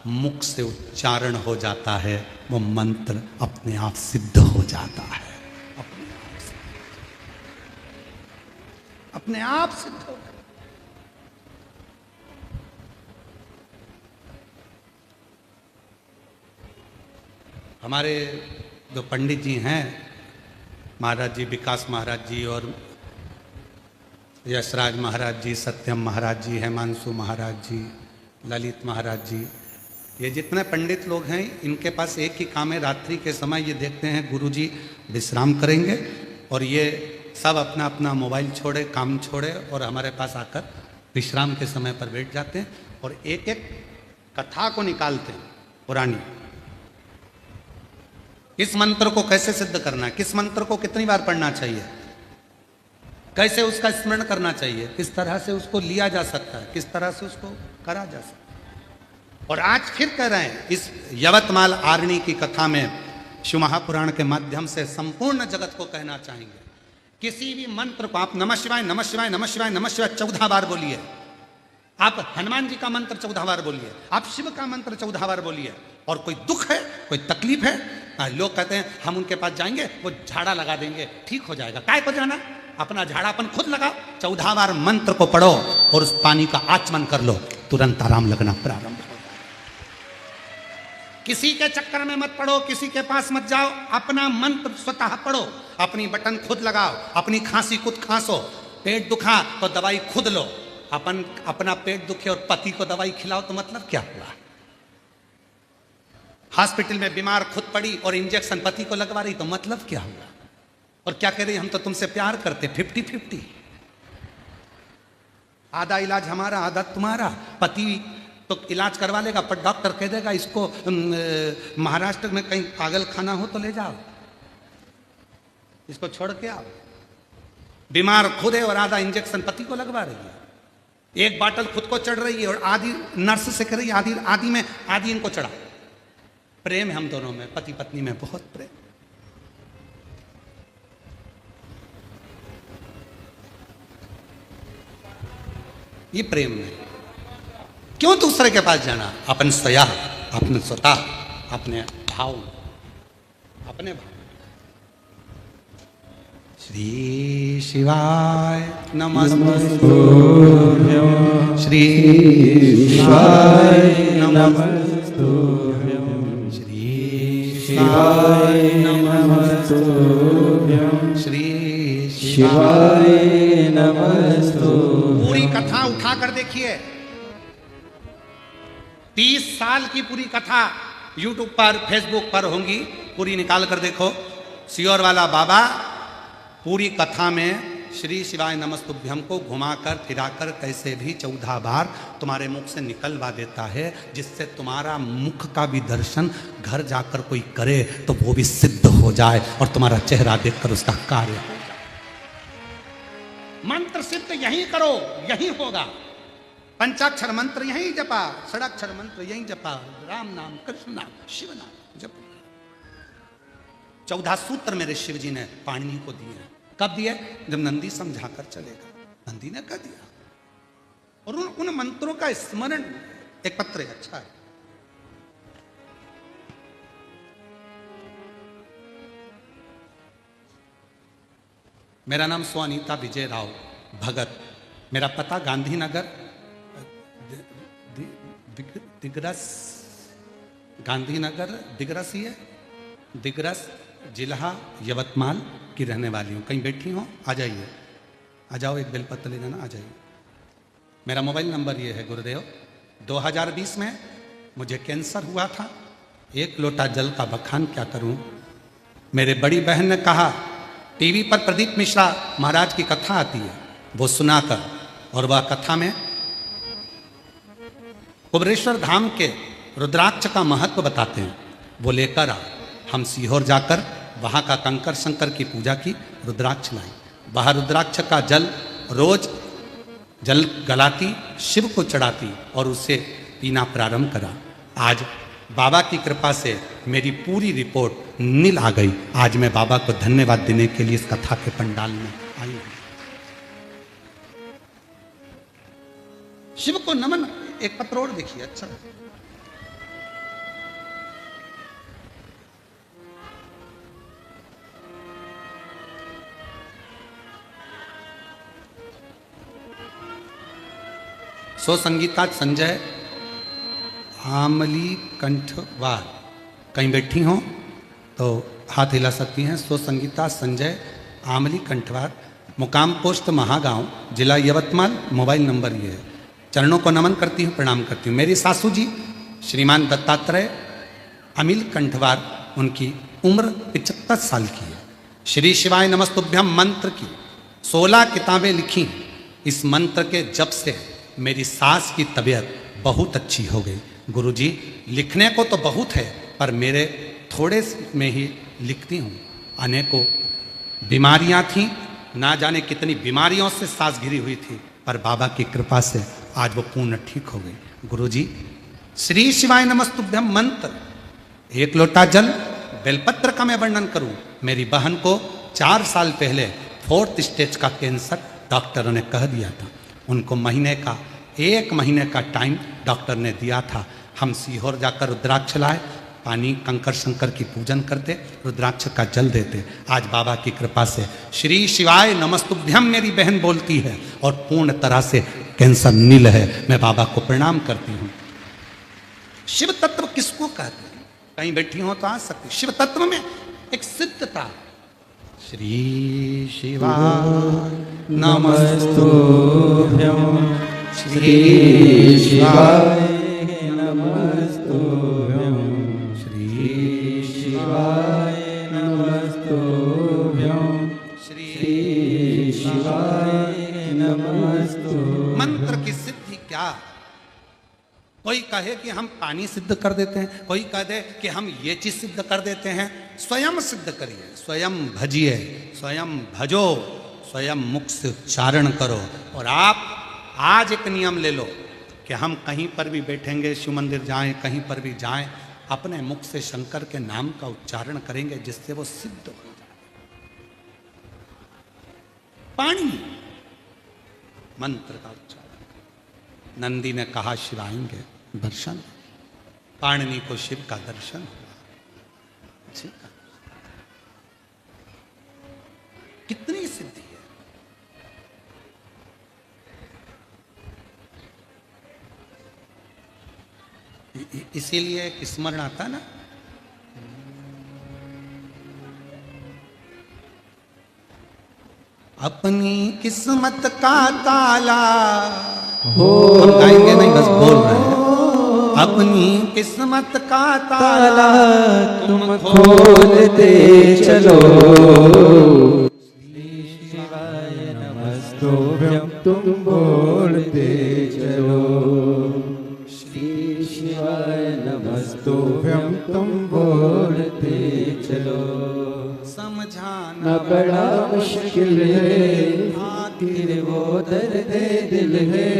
[SPEAKER 1] मुख से उच्चारण हो जाता है, वो मंत्र अपने आप सिद्ध हो जाता है। अपने आप सिद्ध हो गया। हमारे जो पंडित जी हैं, महाराज जी, विकास महाराज जी और यशराज महाराज जी, सत्यम महाराज जी, हेमांशु महाराज जी, ललित महाराज जी, ये जितने पंडित लोग हैं, इनके पास एक ही काम है। रात्रि के समय ये देखते हैं गुरुजी विश्राम करेंगे और ये सब अपना अपना मोबाइल छोड़े, काम छोड़े और हमारे पास आकर विश्राम के समय पर बैठ जाते हैं और एक एक कथा को निकालते हैं पुरानी। किस मंत्र को कैसे सिद्ध करना है, किस मंत्र को कितनी बार पढ़ना चाहिए, कैसे उसका स्मरण करना चाहिए, किस तरह से उसको लिया जा सकता है, किस तरह से उसको करा जा सकता है। और आज फिर कह रहे हैं, इस यवतमाल आरणी की कथा में शिव महापुराण के माध्यम से संपूर्ण जगत को कहना चाहेंगे, किसी भी मंत्र को आप नमः शिवाय नमः शिवाय नमः शिवाय नमः शिवाय 14 बार बोलिए। आप हनुमान जी का मंत्र 14 बार बोलिए, आप शिव का मंत्र 14 बार बोलिए। और कोई दुख है, कोई तकलीफ है, लोग कहते हैं हम उनके पास जाएंगे, वो झाड़ा लगा देंगे, ठीक हो जाएगा। काय को जाना, अपना झाड़ा अपन खुद लगाओ। 14 बार मंत्र को पढ़ो और उस पानी का आचमन कर लो, तुरंत आराम लगना प्रारंभ हो। किसी के चक्कर में मत पड़ो, किसी के पास मत जाओ, अपना मंत्र स्वतः पढ़ो, अपनी बटन खुद लगाओ, अपनी खांसी खुद खांसो, पेट दुखा तो दवाई खुद लो। अपना पेट दुखे और पति को दवाई खिलाओ तो मतलब क्या हुआ? हॉस्पिटल में बीमार खुद पड़ी और इंजेक्शन पति को लगवा रही तो मतलब क्या हुआ? और क्या कह रही, हम तो तुमसे प्यार करते, 50-50, आधा इलाज हमारा आधा तुम्हारा। पति तो इलाज करवा लेगा पर डॉक्टर कह देगा इसको महाराष्ट्र में कहीं पागल खाना हो तो ले जाओ, इसको छोड़ के आओ। बीमार खुद है और आधा इंजेक्शन पति को लगवा रही है, एक बाटल खुद को चढ़ रही है और आधी नर्स से कह रही है आधी में आधी इनको चढ़ा। प्रेम है हम दोनों में, पति पत्नी में बहुत प्रेम। ये प्रेम है। क्यों दूसरे के पास जाना? अपन स्वयं, अपने स्वतः, अपने भाव, अपने भाव। श्री शिवाय नमस्तुभ्यं, श्री शिवाय नमस्तुभ्यं, श्री शिवाय नमस्तुभ्यं, श्री शिवाय नमस्तुभ्यं। पूरी कथा उठा कर देखिए, 30 साल की पूरी कथा YouTube पर, फेसबुक पर होंगी, पूरी निकाल कर देखो। सियोर वाला बाबा पूरी कथा में श्री शिवाय नमस्तुभ्यम को घुमाकर फिराकर कैसे भी 14 बार तुम्हारे मुख से निकलवा देता है, जिससे तुम्हारा मुख का भी दर्शन घर जाकर कोई करे तो वो भी सिद्ध हो जाए और तुम्हारा चेहरा देखकर उसका कार्य हो जाए। मंत्र सिद्ध यही करो, यही होगा। पंचाक्षर मंत्र यही जपा, षडाक्षर मंत्र यही जपा, राम नाम, कृष्ण नाम, शिव नाम जप। 14 सूत्र मेरे शिव जी ने पाणिनि को दिए। कब दिए? जब नंदी समझाकर चलेगा, नंदी ने कह दिया। और उन मंत्रों का स्मरण, एक पत्र अच्छा है। मेरा नाम स्वानीता विजय राव भगत, मेरा पता गांधीनगर दिग्रस, गांधीनगर दिग्रस ही है, दिग्रस जिला यवतमाल की रहने वाली हूँ। कहीं बैठी हो? आ जाइए, आ जाओ, एक बेलपत्र ले जाना, आ जाइए। मेरा मोबाइल नंबर ये है गुरुदेव। 2020 में मुझे कैंसर हुआ था। 1 लोटा जल का बखान क्या करूँ। मेरे बड़ी बहन ने कहा टीवी पर प्रदीप मिश्रा महाराज की कथा आती है, वो सुनाकर, और वह कथा में कुबरेश्वर धाम के रुद्राक्ष का महत्व बताते हैं। वो लेकर आ, हम सीहोर जाकर वहाँ का कंकर शंकर की पूजा की, रुद्राक्ष लाई। वहाँ रुद्राक्ष का जल रोज जल गलाती, शिव को चढ़ाती और उसे पीना प्रारंभ करा। आज बाबा की कृपा से मेरी पूरी रिपोर्ट नील आ गई। आज मैं बाबा को धन्यवाद देने के लिए इस कथा के पंडाल में आई हूँ। शिव को नमन। एक पत्र और देखिए, अच्छा सो संगीता संजय आमली कंठवार, कहीं बैठी हो तो हाथ हिला सकती हैं। सो संगीता संजय आमली कंठवार, मुकाम पोस्ट महागांव, जिला यवतमाल, मोबाइल नंबर ये है। चरणों को नमन करती हूँ, प्रणाम करती हूँ। मेरी सासू जी श्रीमान दत्तात्रेय अमिल कंठवार, उनकी उम्र 75 साल की है। श्री शिवाय नमस्तुभ्यम मंत्र की 16 किताबें लिखी। इस मंत्र के जप से मेरी सास की तबीयत बहुत अच्छी हो गई। गुरुजी, लिखने को तो बहुत है, पर मेरे थोड़े में ही लिखती हूँ। अनेकों बीमारियाँ थीं, ना जाने कितनी बीमारियों से सास घिरी हुई थी, पर बाबा की कृपा से आज वो पूर्ण ठीक हो गई। गुरुजी, श्री शिवाय नमस्तुभ्यम मंत्र, 1 लोटा जल, बेलपत्र का मैं वर्णन करूं। मेरी बहन को 4 साल पहले 4th स्टेज का कैंसर डॉक्टरों ने कह दिया था। उनको 1 महीने का टाइम डॉक्टर ने दिया था। हम सीहोर जाकर रुद्राक्ष लाए, पानी कंकर शंकर की पूजन करते, रुद्राक्ष का जल देते। आज बाबा की कृपा से श्री शिवाय नमस्तुभ्यम मेरी बहन बोलती है और पूर्ण तरह से कैंसर नील है। मैं बाबा को प्रणाम करती हूँ। शिव तत्व किसको कहते हैं? कहीं बैठी हो तो आ सकती। शिव तत्व में एक सिद्धता। श्री शिवाय नमस्तुभ्यं, श्री शिवाय नमस्तुभ्यं, श्री शिवाय नमस्तुभ्यं, श्री शिवाय नमस्तुभ्यं। मंत्र की सिद्धि क्या? कोई कहे कि हम पानी सिद्ध कर देते हैं, कोई कह दे कि हम ये चीज सिद्ध कर देते हैं। स्वयं सिद्ध करिए, स्वयं भजिए, स्वयं भजो, स्वयं मुख से उच्चारण करो। और आप आज एक नियम ले लो कि हम कहीं पर भी बैठेंगे, शिव मंदिर जाएं, कहीं पर भी जाएं, अपने मुख से शंकर के नाम का उच्चारण करेंगे, जिससे वो सिद्ध हो जाए। पानी मंत्र का उच्चारण। नंदी ने कहा शिव आएंगे, दर्शन। पाणिनि को शिव का दर्शन हुआ। ठीक है, कितनी सिद्धि है। इसीलिए एक स्मरण आता ना, अपनी किस्मत का ताला,
[SPEAKER 2] हो
[SPEAKER 1] हम गाएंगे नहीं, बस बोल रहे हैं। अपनी किस्मत का ताला
[SPEAKER 2] तुम खोलते चलो, श्री शिवाय नमस्तुभ्यं तुम बोलते चलो, श्री शिवाय नमस्तुभ्यं तुम बोलते चलो।
[SPEAKER 1] समझाना
[SPEAKER 2] बड़ा मुश्किल है, आखिर वो दर्द दिल है,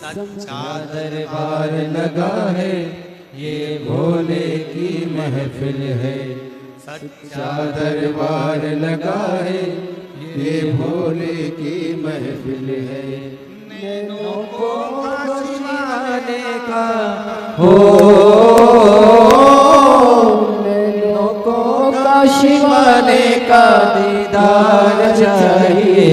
[SPEAKER 2] सच्चा दरबार लगा है, ये भोले की महफिल है, सच्चा दरबार लगा है, ये भोले की महफिल है। नैनों को आने का हो, नैनों को शिवाने का दीदार चाहिए,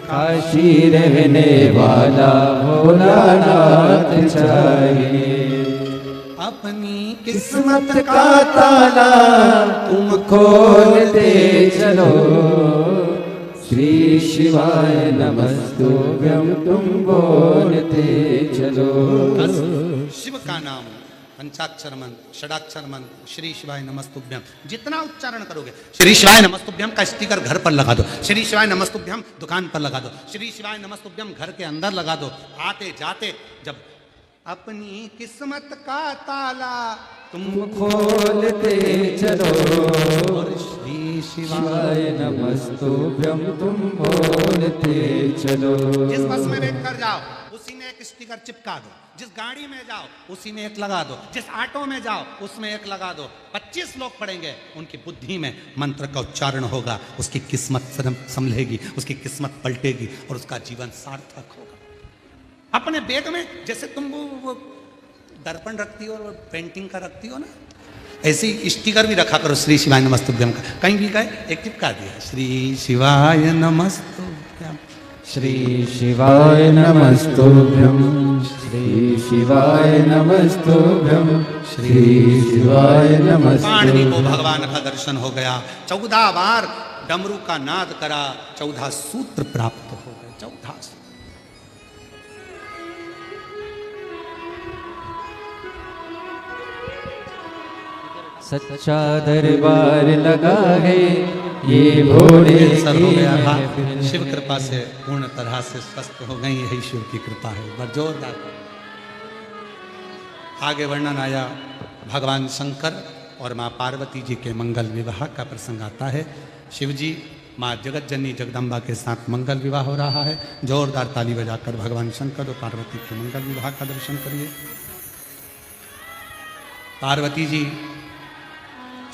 [SPEAKER 2] काशी रहने वाला भोलानाथ चाहिए। अपनी किस्मत का ताला तुम खोलते चलो, श्री शिवाय नमस्तुभ्यं तुम बोलते चलो।
[SPEAKER 1] शिव का नाम पंचाक्षर मंत्र, षडाक्षर मंत्र, श्री शिवाय नमस्तुभ्यम, जितना उच्चारण करोगे, श्री शिवाय नमस्तुभ्यम का स्टिकर घर पर लगा दो, श्री शिवाय नमस्तुभ्यम दुकान पर लगा दो, श्री शिवाय नमस्तुभ्यम घर के अंदर लगा दो। आते जाते जब अपनी किस्मत का ताला तुम
[SPEAKER 2] खोलते चलो,
[SPEAKER 1] और श्री
[SPEAKER 2] शिवाय नमस्तुभ्यम तुम बोलते चलो।
[SPEAKER 1] जिस बस में बैठ कर जाओ उसी में एक स्टिकर चिपका दो, जिस गाड़ी में जाओ उसी में एक लगा दो, जिस ऑटो में जाओ उसमें एक लगा दो। 25 लोग पढ़ेंगे, उनकी बुद्धि में मंत्र का उच्चारण होगा, उसकी किस्मत संभलेगी, उसकी किस्मत पलटेगी और उसका जीवन सार्थक होगा। अपने बैग में जैसे तुम वो दर्पण रखती हो और पेंटिंग का रखती हो ना, ऐसे ही स्टिकर भी रखा करो श्री शिवाय नमस्तुभ्यम का। कहीं भी गए एक चिपका दिया, श्री शिवाय नमस्तुभ्यम,
[SPEAKER 2] श्री शिवाय नमस्तुभ्यम, श्री शिवाय नमस्तुभ्यम, श्री शिवाय नमस्तुभ्यम।
[SPEAKER 1] पाणिनि को भगवान का दर्शन हो गया, 14 बार डमरू का नाद करा, 14 सूत्र प्राप्त हो गए, 14 सूत्र।
[SPEAKER 2] सच्चा दरबार लगा है, ये भोले
[SPEAKER 1] सर हो गया था,
[SPEAKER 2] की
[SPEAKER 1] शिव कृपा से पूर्ण तरह से स्वस्थ हो गई, यही शिव की कृपा है। बस जोरदार। आगे वर्णन आया भगवान शंकर और माँ पार्वती जी के मंगल विवाह का प्रसंग आता है। शिव जी माँ जगत जननी जगदम्बा के साथ मंगल विवाह हो रहा है। जोरदार ताली बजाकर भगवान शंकर और पार्वती के मंगल विवाह का दर्शन करिए। पार्वती जी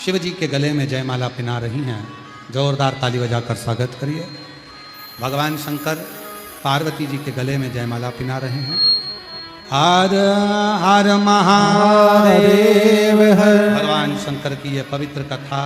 [SPEAKER 1] शिव जी के गले में जयमाला पहना रही हैं, जोरदार ताली बजाकर स्वागत करिए। भगवान शंकर पार्वती जी के गले में जयमाला पहना रहे हैं। हर हर महादेव हर। भगवान शंकर की यह पवित्र कथा